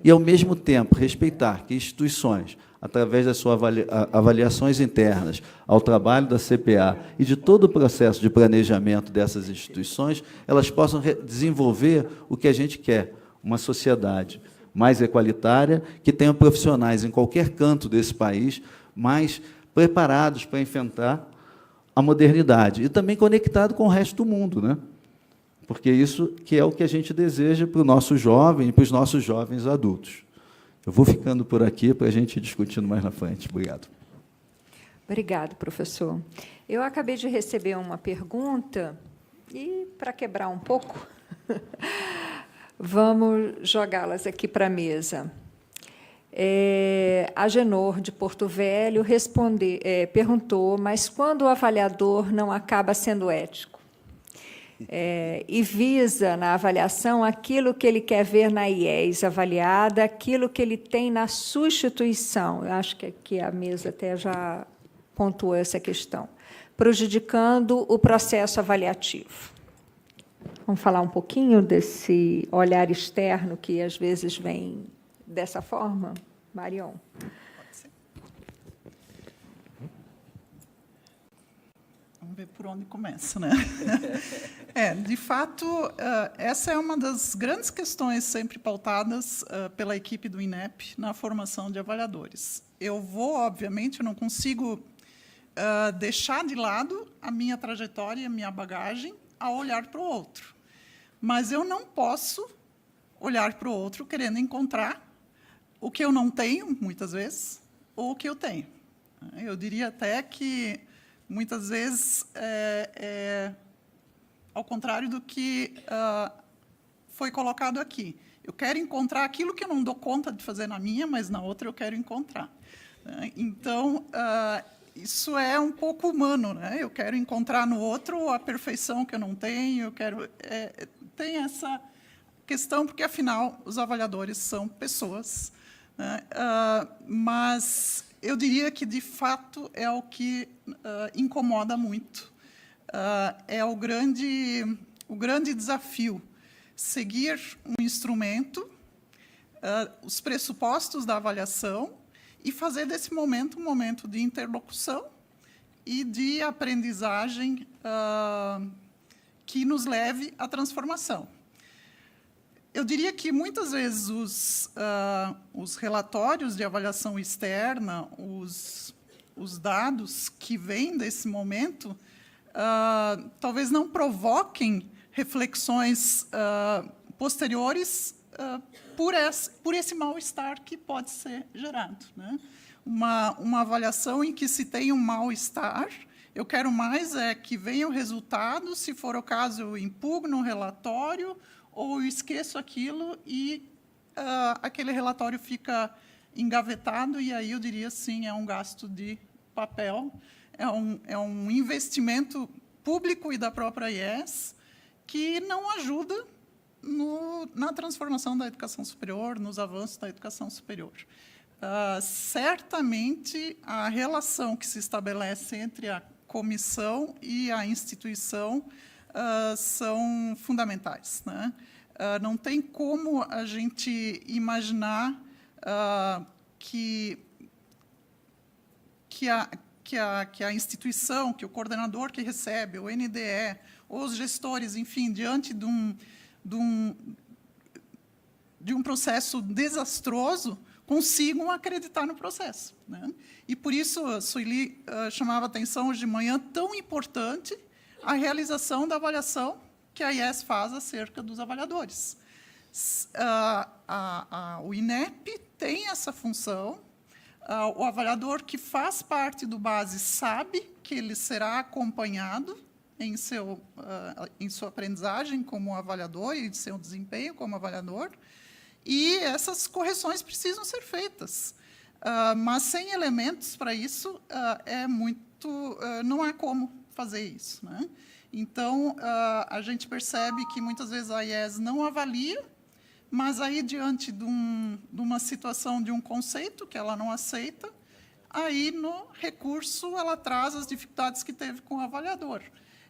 e, ao mesmo tempo, respeitar que instituições, através das suas avaliações internas, ao trabalho da CPA e de todo o processo de planejamento dessas instituições, elas possam desenvolver o que a gente quer, uma sociedade mais equalitária, que tenha profissionais em qualquer canto desse país mais preparados para enfrentar a modernidade e também conectado com o resto do mundo, né? Porque isso que é o que a gente deseja para o nosso jovem e para os nossos jovens adultos. Eu vou ficando por aqui para a gente ir discutindo mais na frente. Obrigado. Obrigado, professor. Eu acabei de receber uma pergunta e, para quebrar um pouco, vamos jogá-las aqui para a mesa. A Genor, de Porto Velho, perguntou, mas quando o avaliador não acaba sendo ético e visa, na avaliação, aquilo que ele quer ver na IES avaliada, aquilo que ele tem na sua instituição, eu acho que aqui a mesa até já pontuou essa questão, prejudicando o processo avaliativo. Vamos falar um pouquinho desse olhar externo que, às vezes, vem dessa forma? Marion. Pode ser. ver por onde começa, né? De fato, essa é uma das grandes questões sempre pautadas pela equipe do INEP na formação de avaliadores. Obviamente, eu não consigo deixar de lado a minha trajetória e a minha bagagem ao olhar para o outro. Mas eu não posso olhar para o outro querendo encontrar o que eu não tenho, muitas vezes, ou o que eu tenho. Eu diria até que, muitas vezes, ao contrário do que foi colocado aqui. Eu quero encontrar aquilo que eu não dou conta de fazer na minha, mas na outra eu quero encontrar. Então, isso é um pouco humano, né? Eu quero encontrar no outro a perfeição que eu não tenho, eu quero... tem essa questão, porque, afinal, os avaliadores são pessoas, né? Mas eu diria que, de fato, é o que incomoda muito. É o grande desafio, seguir um instrumento, os pressupostos da avaliação, e fazer desse momento um momento de interlocução e de aprendizagem que nos leve à transformação. Eu diria que, muitas vezes, os relatórios de avaliação externa, os dados que vêm desse momento, talvez não provoquem reflexões posteriores por esse mal-estar que pode ser gerado, né? Uma avaliação em que se tem um mal-estar, eu quero mais que venha o resultado, se for o caso, eu impugno o relatório, ou eu esqueço aquilo e aquele relatório fica engavetado, e aí eu diria, sim, é um gasto de papel, é um investimento público e da própria IES que não ajuda na transformação da educação superior, nos avanços da educação superior. Certamente, a relação que se estabelece entre a comissão e a instituição são fundamentais, né? Não tem como a gente imaginar que a instituição, que o coordenador que recebe, o NDE, os gestores, enfim, diante de um processo desastroso, consigam acreditar no processo, né? E, por isso, a Sueli chamava a atenção hoje de manhã, tão importante a realização da avaliação que a IES faz acerca dos avaliadores. O INEP tem essa função, o avaliador que faz parte do BASE sabe que ele será acompanhado em sua aprendizagem como avaliador e de seu desempenho como avaliador, e essas correções precisam ser feitas. Mas, sem elementos para isso, não há como fazer isso, né? Então, a gente percebe que, muitas vezes, a IES não avalia, mas aí, diante de uma situação, de um conceito que ela não aceita, aí, no recurso, ela traz as dificuldades que teve com o avaliador.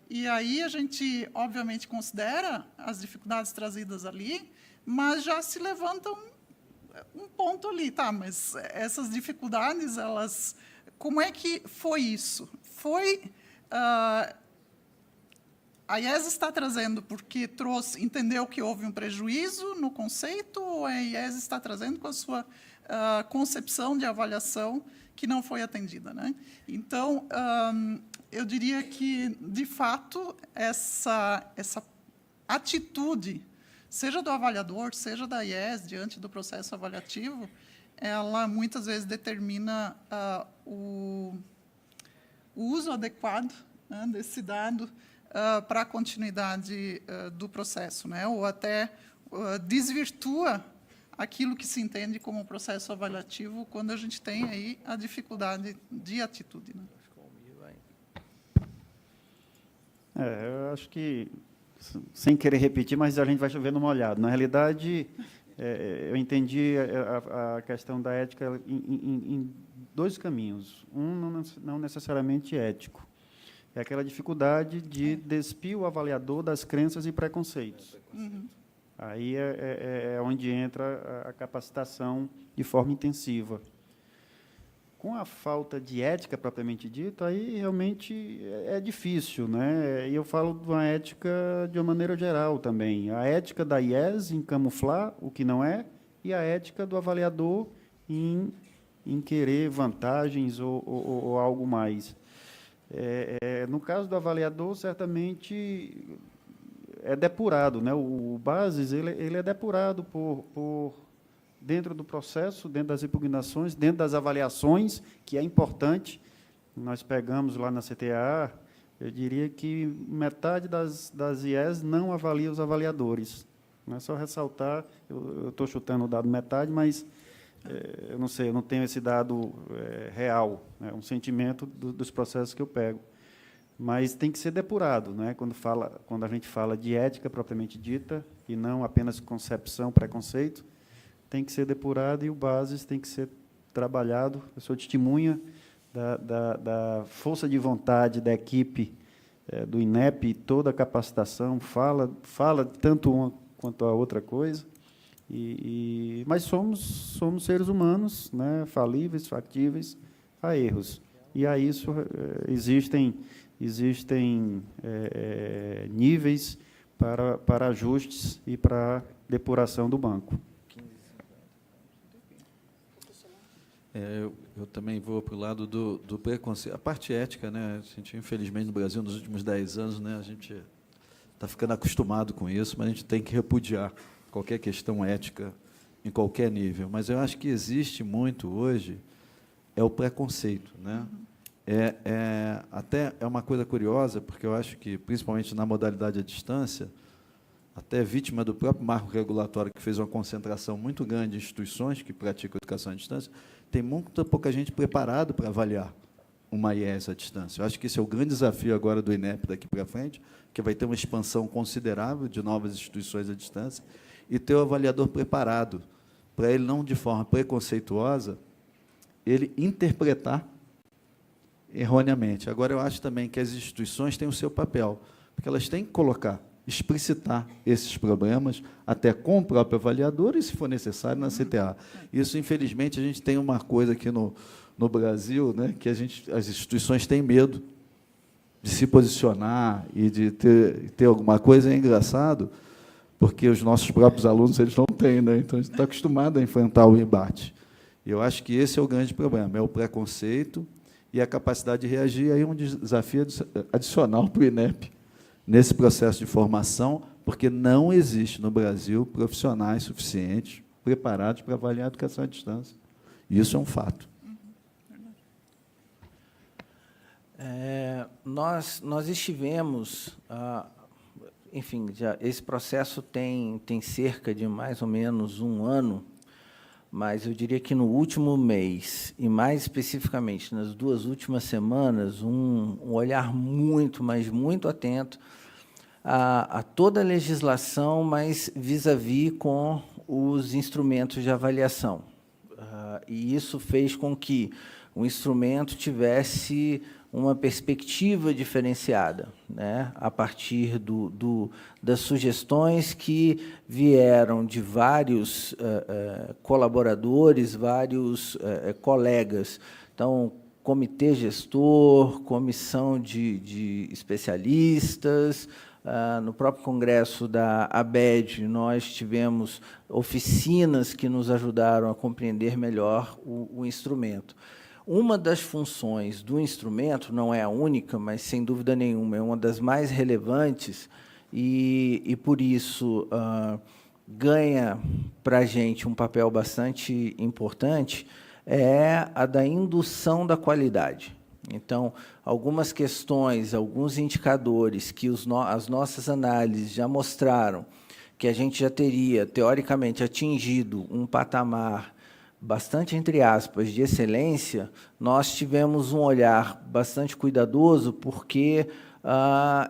E aí a gente, obviamente, considera as dificuldades trazidas ali, mas já se levanta um ponto ali, tá? Mas essas dificuldades, como é que foi isso? A IES está trazendo porque entendeu que houve um prejuízo no conceito, ou a IES está trazendo com a sua concepção de avaliação que não foi atendida, né? Então, eu diria que, de fato, essa atitude, seja do avaliador, seja da IES, diante do processo avaliativo, ela muitas vezes determina o uso adequado, né, desse dado para a continuidade do processo, né? Ou até desvirtua aquilo que se entende como processo avaliativo quando a gente tem aí a dificuldade de atitude, né? Eu acho que, sem querer repetir, mas a gente vai chover no molhado. Na realidade, eu entendi a questão da ética em dois caminhos. Um não necessariamente ético. É aquela dificuldade de despir o avaliador das crenças e preconceitos. Uhum. Aí é onde entra a capacitação de forma intensiva. com a falta de ética propriamente dita, aí realmente é difícil, né? E eu falo de uma ética de uma maneira geral também. A ética da IES em camuflar o que não é, e a ética do avaliador em querer vantagens ou algo mais. No caso do avaliador, certamente é depurado, né? O Bases ele é depurado por dentro do processo, dentro das impugnações, dentro das avaliações, que é importante. Nós pegamos lá na CTA, eu diria que metade das IES não avalia os avaliadores. Não é só ressaltar, eu estou chutando o dado metade, mas eu não sei, eu não tenho esse dado real, é um sentimento dos processos que eu pego. Mas tem que ser depurado, né? Quando a gente fala de ética propriamente dita, e não apenas concepção, preconceito, tem que ser depurado e o Bases tem que ser trabalhado. Eu sou testemunha da força de vontade da equipe do INEP, toda a capacitação, fala tanto uma quanto a outra coisa, mas somos seres humanos, né, falíveis, factíveis a erros. E a isso existem níveis para ajustes e para depuração do banco. Eu também vou para o lado do preconceito. A parte ética, né? A gente, infelizmente, no Brasil, nos últimos 10 anos, né, a gente está ficando acostumado com isso, mas a gente tem que repudiar qualquer questão ética em qualquer nível. Mas eu acho que existe muito hoje o preconceito, né? Até é uma coisa curiosa, porque eu acho que, principalmente na modalidade à distância, até vítima do próprio marco regulatório, que fez uma concentração muito grande de instituições que praticam educação à distância, tem muito pouca gente preparada para avaliar uma IES à distância. Eu acho que esse é o grande desafio agora do INEP daqui para frente, que vai ter uma expansão considerável de novas instituições à distância, e ter o avaliador preparado, para ele, não de forma preconceituosa, ele interpretar erroneamente. Agora, eu acho também que as instituições têm o seu papel, porque elas têm que colocar, explicitar esses problemas, até com o próprio avaliador e, se for necessário, na CTA. Isso, infelizmente, a gente tem uma coisa aqui no Brasil, né, que as instituições têm medo de se posicionar e de ter alguma coisa. É engraçado, porque os nossos próprios alunos eles não têm, né? Então, a gente está acostumado a enfrentar o embate. E eu acho que esse é o grande problema, é o preconceito e a capacidade de reagir. Aí é um desafio adicional para o INEP, nesse processo de formação, porque não existe no Brasil profissionais suficientes preparados para avaliar a educação à distância. Isso é um fato. Nós estivemos, enfim, esse processo tem cerca de mais ou menos 1 ano, mas eu diria que no último mês, e mais especificamente nas 2 últimas semanas, um olhar muito, mas muito atento a toda a legislação, mas vis-à-vis com os instrumentos de avaliação. E isso fez com que o instrumento tivesse uma perspectiva diferenciada, né, a partir das sugestões que vieram de vários colaboradores, vários colegas. Então, comitê gestor, comissão de especialistas. No próprio congresso da ABED, nós tivemos oficinas que nos ajudaram a compreender melhor o instrumento. Uma das funções do instrumento, não é a única, mas, sem dúvida nenhuma, é uma das mais relevantes e por isso, ganha para a gente um papel bastante importante, é a da indução da qualidade. Então, algumas questões, alguns indicadores que as nossas análises já mostraram que a gente já teria, teoricamente, atingido um patamar bastante, entre aspas, de excelência, nós tivemos um olhar bastante cuidadoso, porque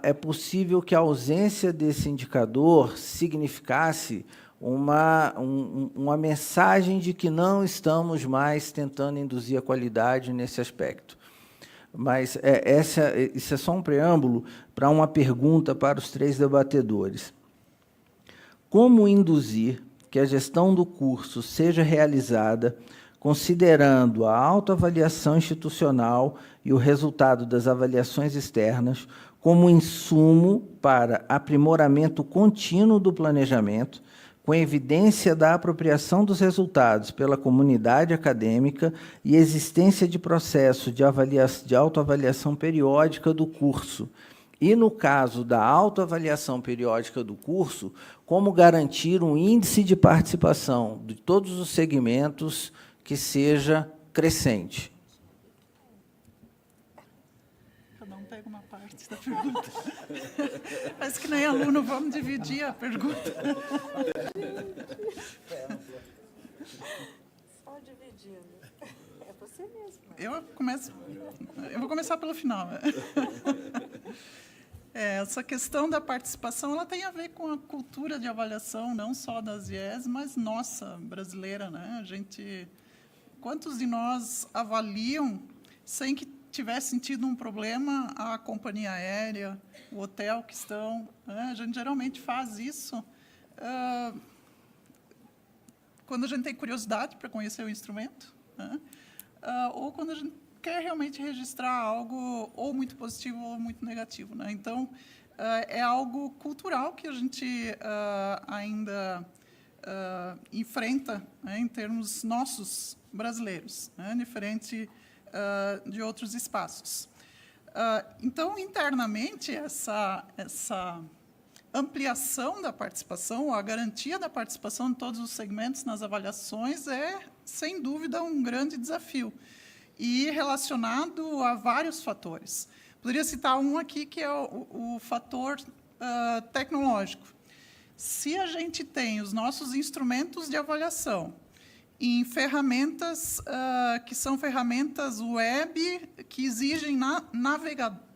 é possível que a ausência desse indicador significasse uma mensagem de que não estamos mais tentando induzir a qualidade nesse aspecto. Mas isso é só um preâmbulo para uma pergunta para os 3 debatedores. Como induzir que a gestão do curso seja realizada considerando a autoavaliação institucional e o resultado das avaliações externas como insumo para aprimoramento contínuo do planejamento, com evidência da apropriação dos resultados pela comunidade acadêmica e existência de processo de autoavaliação periódica do curso. E, no caso da autoavaliação periódica do curso, como garantir um índice de participação de todos os segmentos que seja crescente. Cada um pega uma parte da pergunta. Mas que nem aluno, vamos dividir a pergunta. Só dividindo. É você mesmo. Eu vou começar pelo final. Essa questão da participação, ela tem a ver com a cultura de avaliação, não só das IES, mas nossa, brasileira, né? Quantos de nós avaliam sem que tivesse tido um problema a companhia aérea, o hotel que estão, né? A gente geralmente faz isso quando a gente tem curiosidade para conhecer o instrumento, né? Ou quando a gente quer realmente registrar algo ou muito positivo ou muito negativo, né? Então, é algo cultural que a gente ainda enfrenta, né, em termos nossos brasileiros, né, diferente de outros espaços. Então, internamente, essa ampliação da participação, a garantia da participação de todos os segmentos nas avaliações é, sem dúvida, um grande desafio, e relacionado a vários fatores. Poderia citar um aqui, que é o fator tecnológico. Se a gente tem os nossos instrumentos de avaliação em ferramentas que são ferramentas web que exigem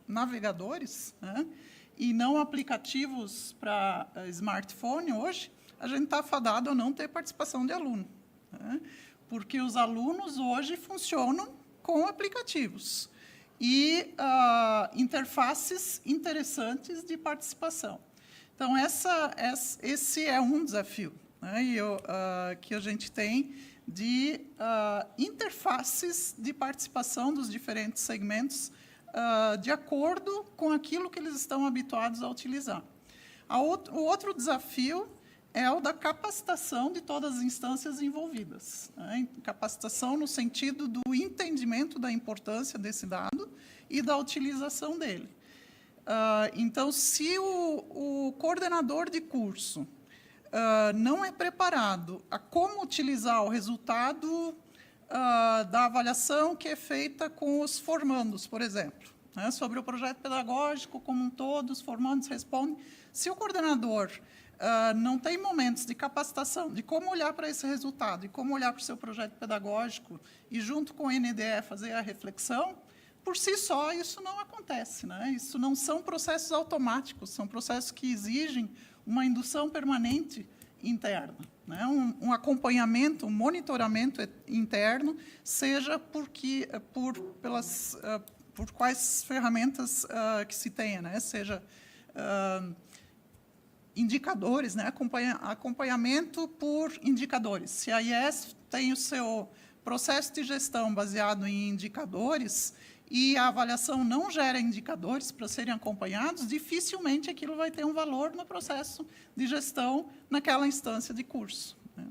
navegadores, né, e não aplicativos para smartphone hoje, a gente está fadado a não ter participação de aluno, né, porque os alunos hoje funcionam com aplicativos e interfaces interessantes de participação. Então, esse é um desafio, né, que a gente tem de interfaces de participação dos diferentes segmentos de acordo com aquilo que eles estão habituados a utilizar. O outro desafio é o da capacitação de todas as instâncias envolvidas, né? Capacitação no sentido do entendimento da importância desse dado e da utilização dele. Então, se o coordenador de curso não é preparado a como utilizar o resultado da avaliação que é feita com os formandos, por exemplo, né, sobre o projeto pedagógico como um todo, os formandos respondem. Se o coordenador não tem momentos de capacitação de como olhar para esse resultado e como olhar para o seu projeto pedagógico e, junto com o NDE, fazer a reflexão, por si só, isso não acontece, né? Isso não são processos automáticos, são processos que exigem uma indução permanente interna, né? Um acompanhamento, um monitoramento interno, seja por quais ferramentas que se tenha, né? Seja indicadores, né? Acompanhamento por indicadores. Se a IES tem o seu processo de gestão baseado em indicadores e a avaliação não gera indicadores para serem acompanhados, dificilmente aquilo vai ter um valor no processo de gestão naquela instância de curso, né?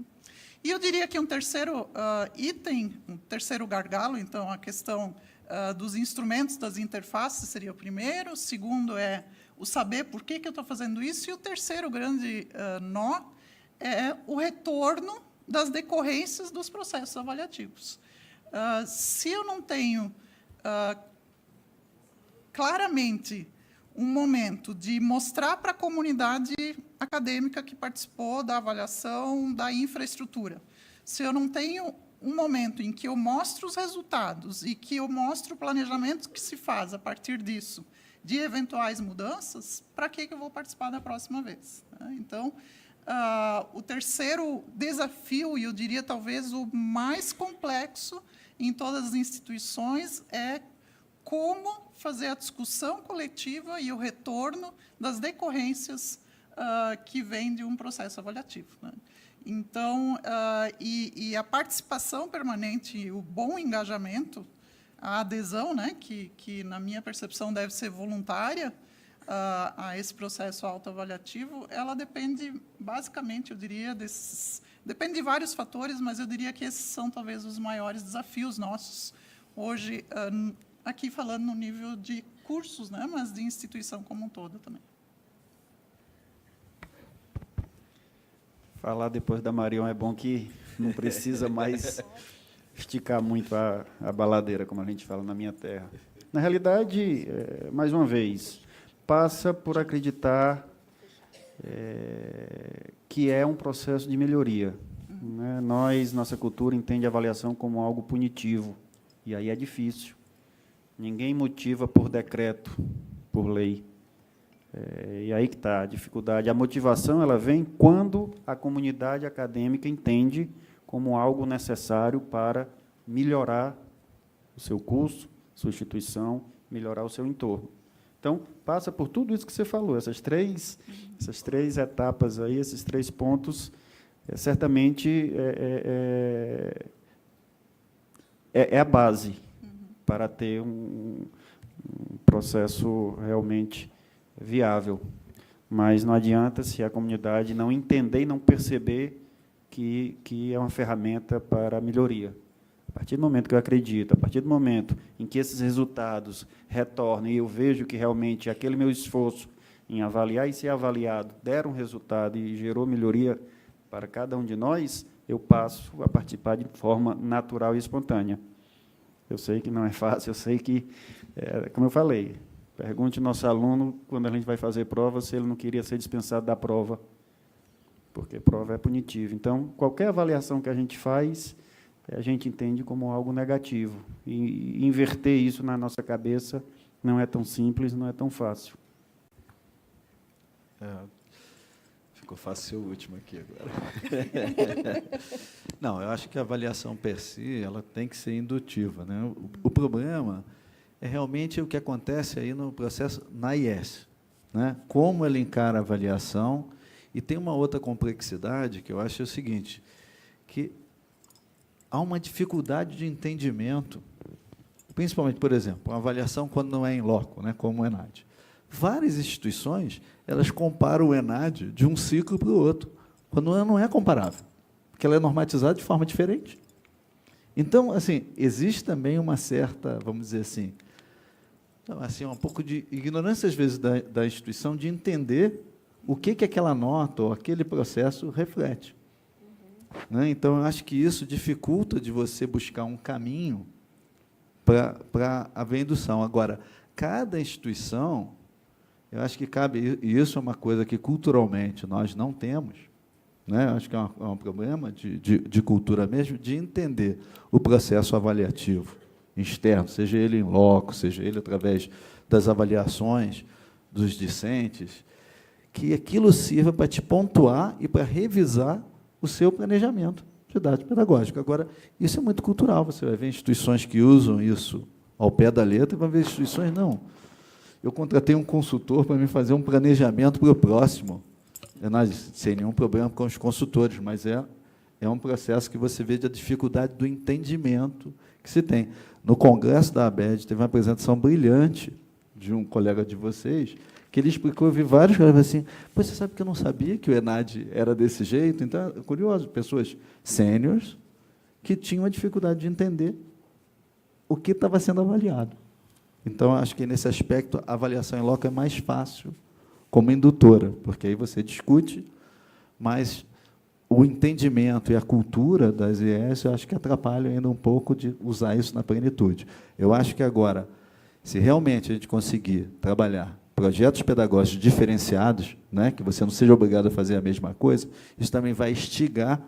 E eu diria que um terceiro item, um terceiro gargalo, então, a questão dos instrumentos, das interfaces, seria o primeiro. O segundo é o saber por que eu estou fazendo isso. E o terceiro grande nó é o retorno das decorrências dos processos avaliativos. Se eu não tenho claramente um momento de mostrar para a comunidade acadêmica que participou da avaliação da infraestrutura, se eu não tenho um momento em que eu mostro os resultados e que eu mostro o planejamento que se faz a partir disso, de eventuais mudanças, para que eu vou participar da próxima vez, né? Então, o terceiro desafio, e eu diria talvez o mais complexo em todas as instituições, é como fazer a discussão coletiva e o retorno das decorrências que vêm de um processo avaliativo, né? Então, e a participação permanente, o bom engajamento, a adesão, né, que na minha percepção deve ser voluntária a esse processo autoavaliativo, ela depende, basicamente, eu diria, depende de vários fatores, mas eu diria que esses são talvez os maiores desafios nossos hoje, aqui falando no nível de cursos, né, mas de instituição como um todo também. Falar depois da Marion é bom que não precisa mais esticar muito a baladeira, como a gente fala na minha terra. Na realidade, mais uma vez, passa por acreditar que é um processo de melhoria. Né? Nossa cultura entende a avaliação como algo punitivo, e aí é difícil. Ninguém motiva por decreto, por lei. E aí que está a dificuldade. A motivação ela vem quando a comunidade acadêmica entende como algo necessário para melhorar o seu curso, sua instituição, melhorar o seu entorno. Então, passa por tudo isso que você falou, essas três etapas aí, esses 3 pontos, certamente é a base para ter um processo realmente viável. Mas não adianta se a comunidade não entender e não perceber que é uma ferramenta para a melhoria. A partir do momento que eu acredito, a partir do momento em que esses resultados retornem e eu vejo que realmente aquele meu esforço em avaliar e ser avaliado deram um resultado e gerou melhoria para cada um de nós, eu passo a participar de forma natural e espontânea. Eu sei que não é fácil, eu sei que, como eu falei, pergunte ao nosso aluno, quando a gente vai fazer prova, se ele não queria ser dispensado da prova, porque prova é punitiva. Então, qualquer avaliação que a gente faz, a gente entende como algo negativo. E inverter isso na nossa cabeça não é tão simples, não é tão fácil. Ficou fácil o último aqui agora. Não, eu acho que a avaliação per si ela tem que ser indutiva, né? O problema é realmente o que acontece aí no processo na IES, né? Como ele encara a avaliação. E tem uma outra complexidade que eu acho o seguinte, que há uma dificuldade de entendimento, principalmente, por exemplo, uma avaliação quando não é em loco, né, como o ENAD. Várias instituições elas comparam o ENAD de um ciclo para o outro, quando ela não é comparável, porque ela é normatizada de forma diferente. Então, assim, existe também uma certa, vamos dizer assim, um pouco de ignorância, às vezes, da instituição de entender o que aquela nota ou aquele processo reflete. Né? Então, eu acho que isso dificulta de você buscar um caminho para haver indução. Agora, cada instituição, eu acho que cabe, e isso é uma coisa que, culturalmente, nós não temos, né? Eu acho que é um problema de cultura mesmo, de entender o processo avaliativo externo, seja ele em loco, seja ele através das avaliações dos discentes, que aquilo sirva para te pontuar e para revisar o seu planejamento didático pedagógico. Agora, isso é muito cultural, você vai ver instituições que usam isso ao pé da letra e vai ver instituições, não. Eu contratei um consultor para me fazer um planejamento para o próximo, sem nenhum problema com os consultores, mas é um processo que você vê da dificuldade do entendimento que se tem. No congresso da ABED, teve uma apresentação brilhante de um colega de vocês, que ele explicou, eu vi vários caras assim, você sabe que eu não sabia que o ENAD era desse jeito? Então, é curioso, pessoas sêniores que tinham a dificuldade de entender o que estava sendo avaliado. Então, acho que, nesse aspecto, a avaliação em loco é mais fácil como indutora, porque aí você discute, mas o entendimento e a cultura das IES, eu acho que atrapalham ainda um pouco de usar isso na plenitude. Eu acho que, agora, se realmente a gente conseguir trabalhar projetos pedagógicos diferenciados, né, que você não seja obrigado a fazer a mesma coisa, isso também vai instigar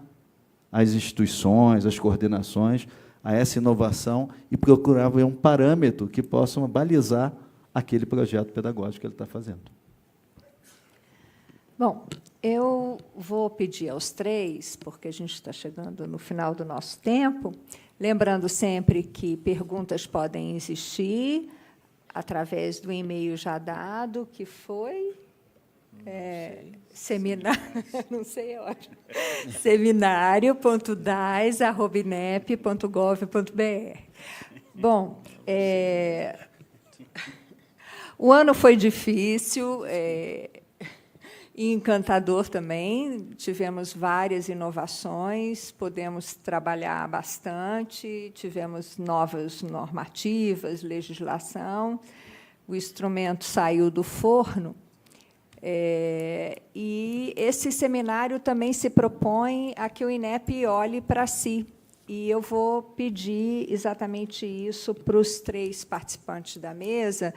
as instituições, as coordenações, a essa inovação e procurar ver um parâmetro que possa balizar aquele projeto pedagógico que ele está fazendo. Bom, eu vou pedir aos 3, porque a gente está chegando no final do nosso tempo, lembrando sempre que perguntas podem existir através do e-mail já dado, que foi Não sei, eu acho. Seminário.dais@inep.gov.br. Bom, o ano foi difícil e encantador também. Tivemos várias inovações, podemos trabalhar bastante, tivemos novas normativas, legislação, o instrumento saiu do forno. E esse seminário também se propõe a que o INEP olhe para si. E eu vou pedir exatamente isso para os 3 participantes da mesa.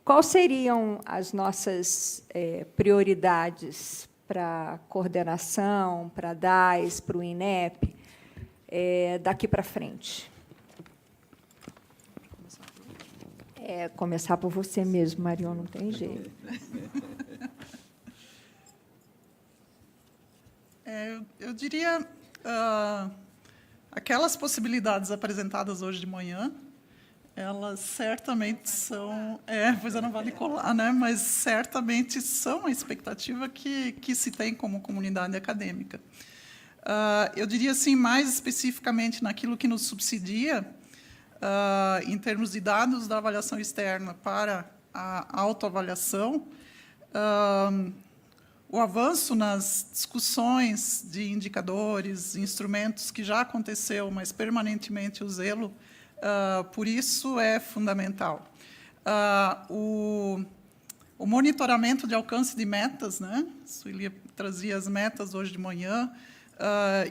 Quais seriam as nossas prioridades para a coordenação, para a DAIS, para o INEP, daqui para frente? Começar por você mesmo, Marion, não tem jeito. Eu diria, aquelas possibilidades apresentadas hoje de manhã, elas certamente são... pois não vale colar, né? Mas certamente são a expectativa que se tem como comunidade acadêmica. Eu diria, assim, mais especificamente naquilo que nos subsidia, em termos de dados da avaliação externa para a autoavaliação, o avanço nas discussões de indicadores, instrumentos que já aconteceu, mas permanentemente o zelo por isso é fundamental. O monitoramento de alcance de metas, né? Sueli trazia as metas hoje de manhã.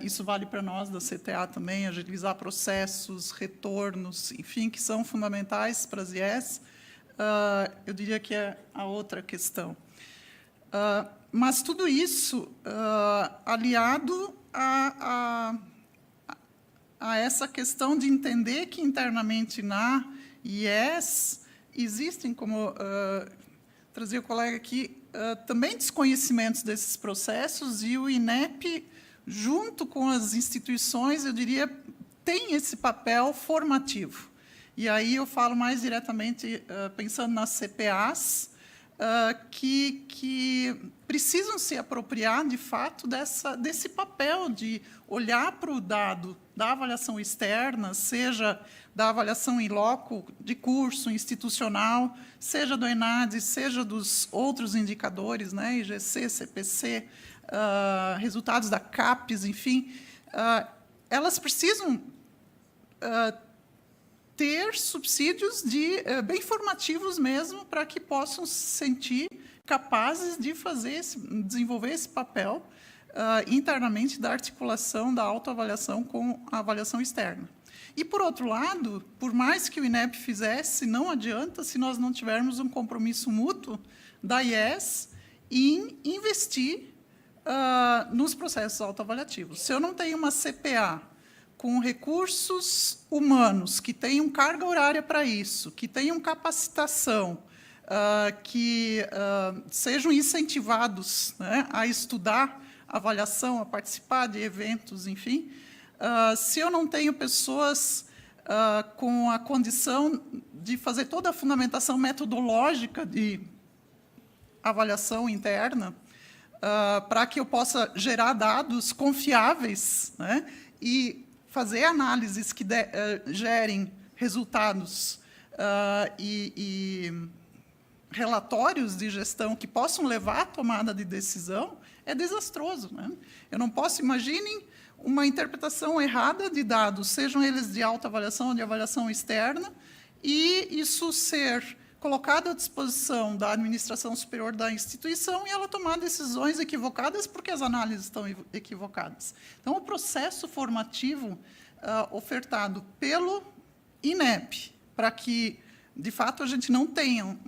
Isso vale para nós da CTA também, agilizar processos, retornos, enfim, que são fundamentais para as IES. Eu diria que é a outra questão. Mas tudo isso aliado a essa questão de entender que internamente na IES existem, como trazia o colega aqui, também desconhecimentos desses processos, e o INEP, junto com as instituições, eu diria, tem esse papel formativo. E aí eu falo mais diretamente, pensando nas CPAs, que precisam se apropriar, de fato, desse papel de olhar para o dado da avaliação externa, seja da avaliação in loco, de curso institucional, seja do ENAD, seja dos outros indicadores, né, IGC, CPC, resultados da CAPES, enfim, elas precisam ter subsídios bem formativos mesmo, para que possam se sentir capazes de desenvolver esse papel internamente da articulação da autoavaliação com a avaliação externa. E, por outro lado, por mais que o INEP fizesse, não adianta se nós não tivermos um compromisso mútuo da IES em investir nos processos autoavaliativos. Se eu não tenho uma CPA com recursos humanos, que tenham carga horária para isso, que tenham capacitação, que sejam incentivados, né, a estudar avaliação, a participar de eventos, enfim, se eu não tenho pessoas com a condição de fazer toda a fundamentação metodológica de avaliação interna, para que eu possa gerar dados confiáveis, né, e fazer análises que gerem resultados e relatórios de gestão que possam levar à tomada de decisão, é desastroso, né? Eu não posso, imaginem, uma interpretação errada de dados, sejam eles de autoavaliação ou de avaliação externa, e isso ser colocado à disposição da administração superior da instituição e ela tomar decisões equivocadas porque as análises estão equivocadas. Então, o processo formativo ofertado pelo INEP, para que, de fato, a gente não tenha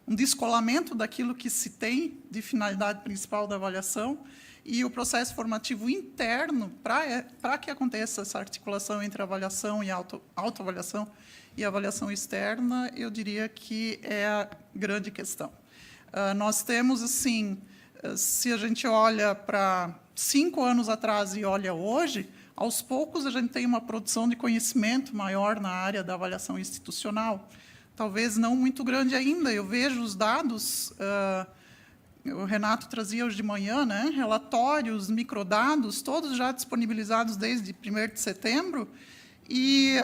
um descolamento daquilo que se tem de finalidade principal da avaliação, e o processo formativo interno, para que aconteça essa articulação entre avaliação e autoavaliação e avaliação externa, eu diria que é a grande questão. Nós temos, assim, se a gente olha para 5 anos atrás e olha hoje, aos poucos a gente tem uma produção de conhecimento maior na área da avaliação institucional. talvez não muito grande ainda. Eu vejo os dados, o Renato trazia hoje de manhã, né, relatórios, microdados, todos já disponibilizados desde 1º de setembro, e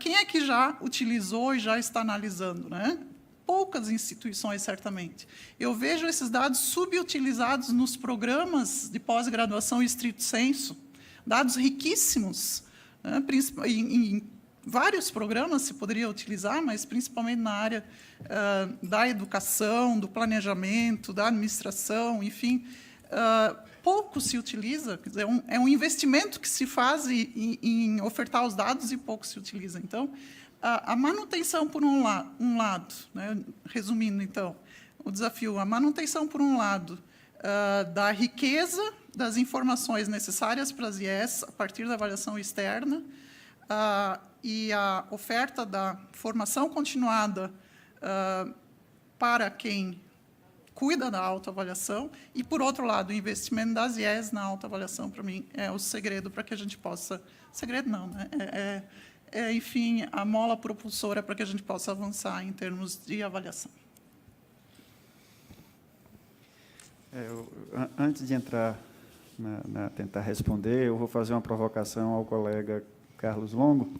quem é que já utilizou e já está analisando, né? Poucas instituições, certamente. Eu vejo esses dados subutilizados nos programas de pós-graduação em estrito senso, dados riquíssimos, né? Em vários programas se poderia utilizar, mas principalmente na área da educação, do planejamento, da administração, enfim, pouco se utiliza. Quer dizer, é um investimento que se faz em ofertar os dados e pouco se utiliza. Então, a manutenção, por um lado, né, resumindo, então, o desafio, a manutenção, por um lado, da riqueza das informações necessárias para as IES, a partir da avaliação externa, e a oferta da formação continuada para quem cuida da autoavaliação, e, por outro lado, o investimento das IES na autoavaliação, para mim, é o segredo para que a gente possa... Segredo não, né? Enfim, a mola propulsora para que a gente possa avançar em termos de avaliação. Antes de entrar tentar responder, eu vou fazer uma provocação ao colega Carlos Longo.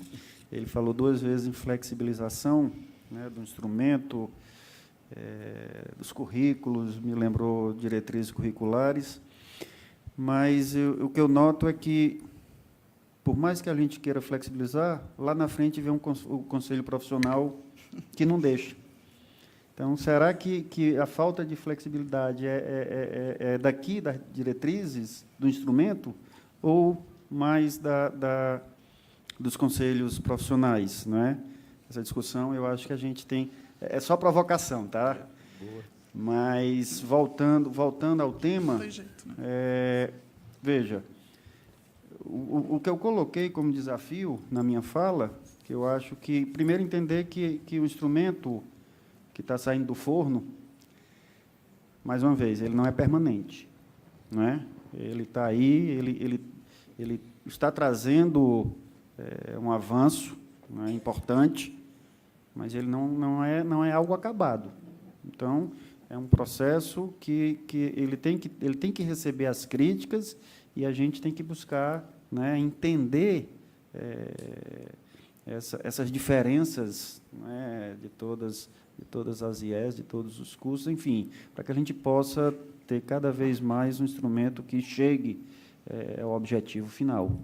Ele falou 2 vezes em flexibilização, né, do instrumento, dos currículos, me lembrou diretrizes curriculares, mas o que eu noto é que, por mais que a gente queira flexibilizar, lá na frente vem o conselho profissional que não deixa. Então, será que a falta de flexibilidade é daqui, das diretrizes, do instrumento, ou mais dos conselhos profissionais, não é? Essa discussão, eu acho que a gente tem... É só provocação, tá? Mas, voltando ao tema, veja, o que eu coloquei como desafio na minha fala, que eu acho que, primeiro, entender que o instrumento que está saindo do forno, mais uma vez, ele não é permanente, não é? Ele está aí, ele está trazendo um avanço, não é, importante, mas ele não é algo acabado. Então, é um processo que ele tem que receber as críticas e a gente tem que buscar, né, entender essas diferenças, né, de todas as IES, de todos os cursos, enfim, para que a gente possa ter cada vez mais um instrumento que chegue ao objetivo final.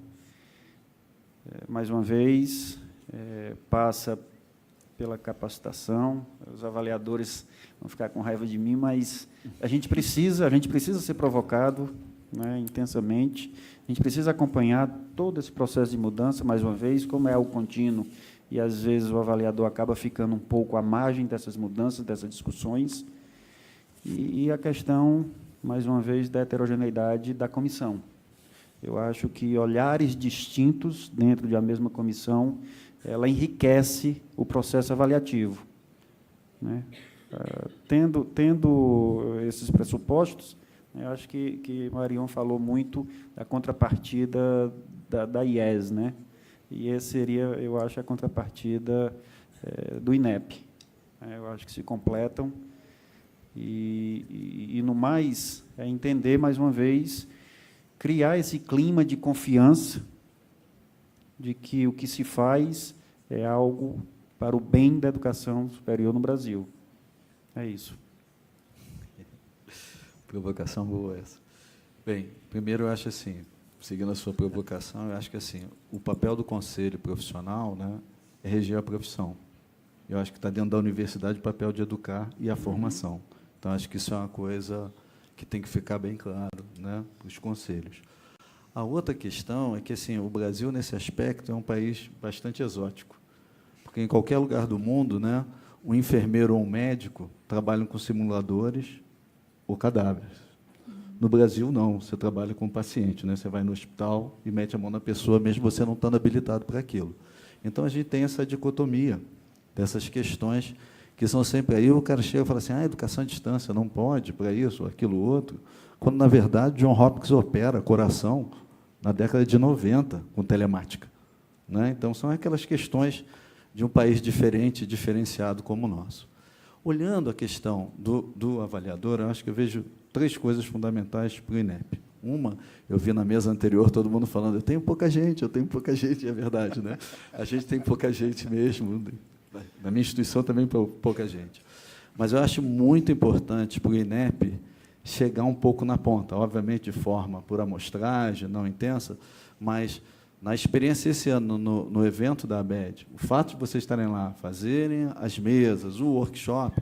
Mais uma vez, passa pela capacitação, os avaliadores vão ficar com raiva de mim, mas a gente precisa ser provocado, né, intensamente, a gente precisa acompanhar todo esse processo de mudança, mais uma vez, como é algo contínuo, e, às vezes, o avaliador acaba ficando um pouco à margem dessas mudanças, dessas discussões, e a questão, mais uma vez, da heterogeneidade da comissão. Eu acho que olhares distintos dentro de uma mesma comissão, ela enriquece o processo avaliativo, né? Tendo esses pressupostos, eu acho que Marion falou muito da contrapartida da IES, né? E esse seria, eu acho, a contrapartida do INEP. Eu acho que se completam. E no mais, entender, mais uma vez, criar esse clima de confiança de que o que se faz é algo para o bem da educação superior no Brasil. É isso. Provocação boa essa. Bem, primeiro eu acho assim, seguindo a sua provocação, eu acho que assim, o papel do conselho profissional, né, é reger a profissão. Eu acho que está dentro da universidade o papel de educar e a formação. Então, acho que isso é uma coisa que tem que ficar bem claro, né, para os conselhos. A outra questão é que assim, o Brasil, nesse aspecto, é um país bastante exótico, porque em qualquer lugar do mundo, né, um enfermeiro ou um médico trabalham com simuladores ou cadáveres. No Brasil, não. Você trabalha com o paciente, né? Você vai no hospital e mete a mão na pessoa, mesmo você não estando habilitado para aquilo. Então, a gente tem essa dicotomia dessas questões que são sempre aí. O cara chega e fala assim, educação à distância não pode para isso, aquilo, outro, quando, na verdade, John Hopkins opera coração na década de 90 com telemática, né? Então, são aquelas questões de um país diferente, diferenciado como o nosso. Olhando a questão do avaliador, eu acho que eu vejo 3 coisas fundamentais para o INEP. Uma, eu vi na mesa anterior todo mundo falando, eu tenho pouca gente, é verdade, né? A gente tem pouca gente mesmo, na minha instituição também pouca gente. Mas eu acho muito importante para o INEP chegar um pouco na ponta, obviamente de forma por amostragem, não intensa, mas na experiência esse ano, no evento da ABED, o fato de vocês estarem lá, fazerem as mesas, o workshop,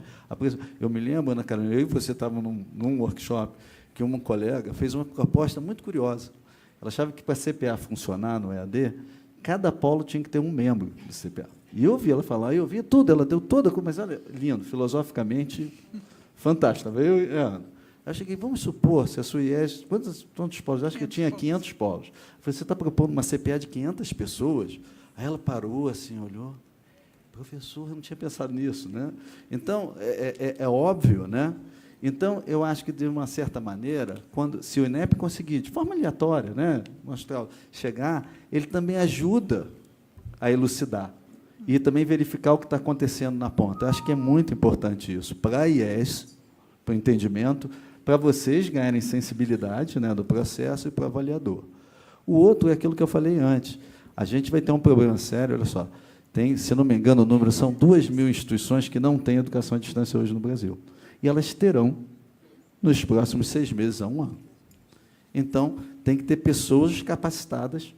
eu me lembro, Ana Carolina, eu e você estavam num workshop, que uma colega fez uma proposta muito curiosa. Ela achava que, para a CPA funcionar no EAD, cada polo tinha que ter um membro do CPA. E eu ouvi ela falar, eu ouvi tudo, ela deu toda, mas olha, lindo, filosoficamente, fantástico. Eu cheguei, vamos supor, se a sua IES, quantos polos? Acho que eu tinha 500 polos. Eu falei, você está propondo uma CPA de 500 pessoas? Aí ela parou, assim, olhou, professor, eu não tinha pensado nisso, né? Então, é óbvio, né? Então, eu acho que, de uma certa maneira, se o INEP conseguir, de forma aleatória, né, mostrar, chegar, ele também ajuda a elucidar e também verificar o que está acontecendo na ponta. Eu acho que é muito importante isso, para a IES, para o entendimento, para vocês ganharem sensibilidade, né, do processo e para o avaliador. O outro é aquilo que eu falei antes. A gente vai ter um problema sério, olha só, se não me engano, o número são 2.000 instituições que não têm educação à distância hoje no Brasil. E elas terão nos próximos 6 meses a 1 ano. Então, tem que ter pessoas capacitadas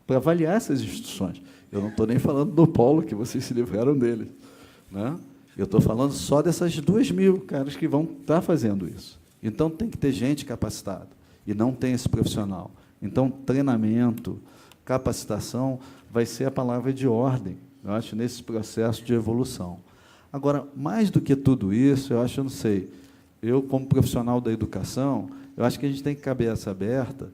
para avaliar essas instituições. Eu não estou nem falando do polo, que vocês se livraram dele, né? Eu estou falando só dessas 2.000 caras que vão estar fazendo isso. Então, tem que ter gente capacitada, e não tem esse profissional. Então, treinamento, capacitação, vai ser a palavra de ordem, eu acho, nesse processo de evolução. Agora, mais do que tudo isso, eu não sei, eu, como profissional da educação, eu acho que a gente tem que cabeça aberta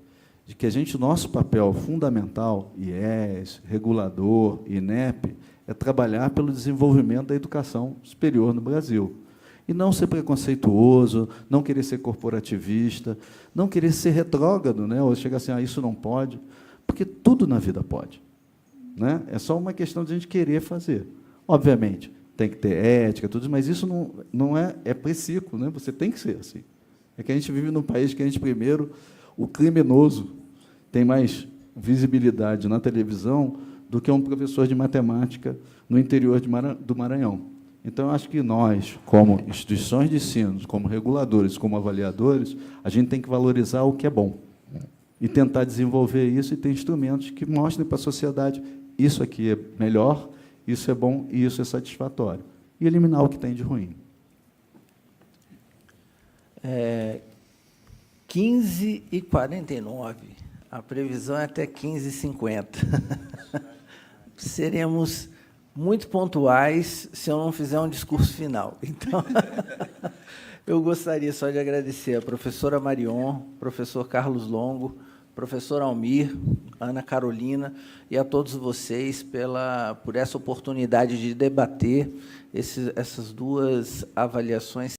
de que nosso papel fundamental, IES, regulador, INEP, é trabalhar pelo desenvolvimento da educação superior no Brasil. E não ser preconceituoso, não querer ser corporativista, não querer ser retrógrado, né? Ou chegar assim, isso não pode, porque tudo na vida pode, né? É só uma questão de a gente querer fazer. Obviamente, tem que ter ética, tudo, mas isso não é precíclico, né? Você tem que ser assim. É que a gente vive num país que primeiro, o criminoso tem mais visibilidade na televisão do que um professor de matemática no interior do Maranhão. Então, eu acho que nós, como instituições de ensino, como reguladores, como avaliadores, a gente tem que valorizar o que é bom e tentar desenvolver isso e ter instrumentos que mostrem para a sociedade isso aqui é melhor, isso é bom e isso é satisfatório. E eliminar o que tem de ruim. 15h49. A previsão é até 15h50. Seremos muito pontuais se eu não fizer um discurso final. Então, eu gostaria só de agradecer a professora Marion, professor Carlos Longo, professor Almir, Ana Carolina, e a todos vocês por essa oportunidade de debater essas 2 avaliações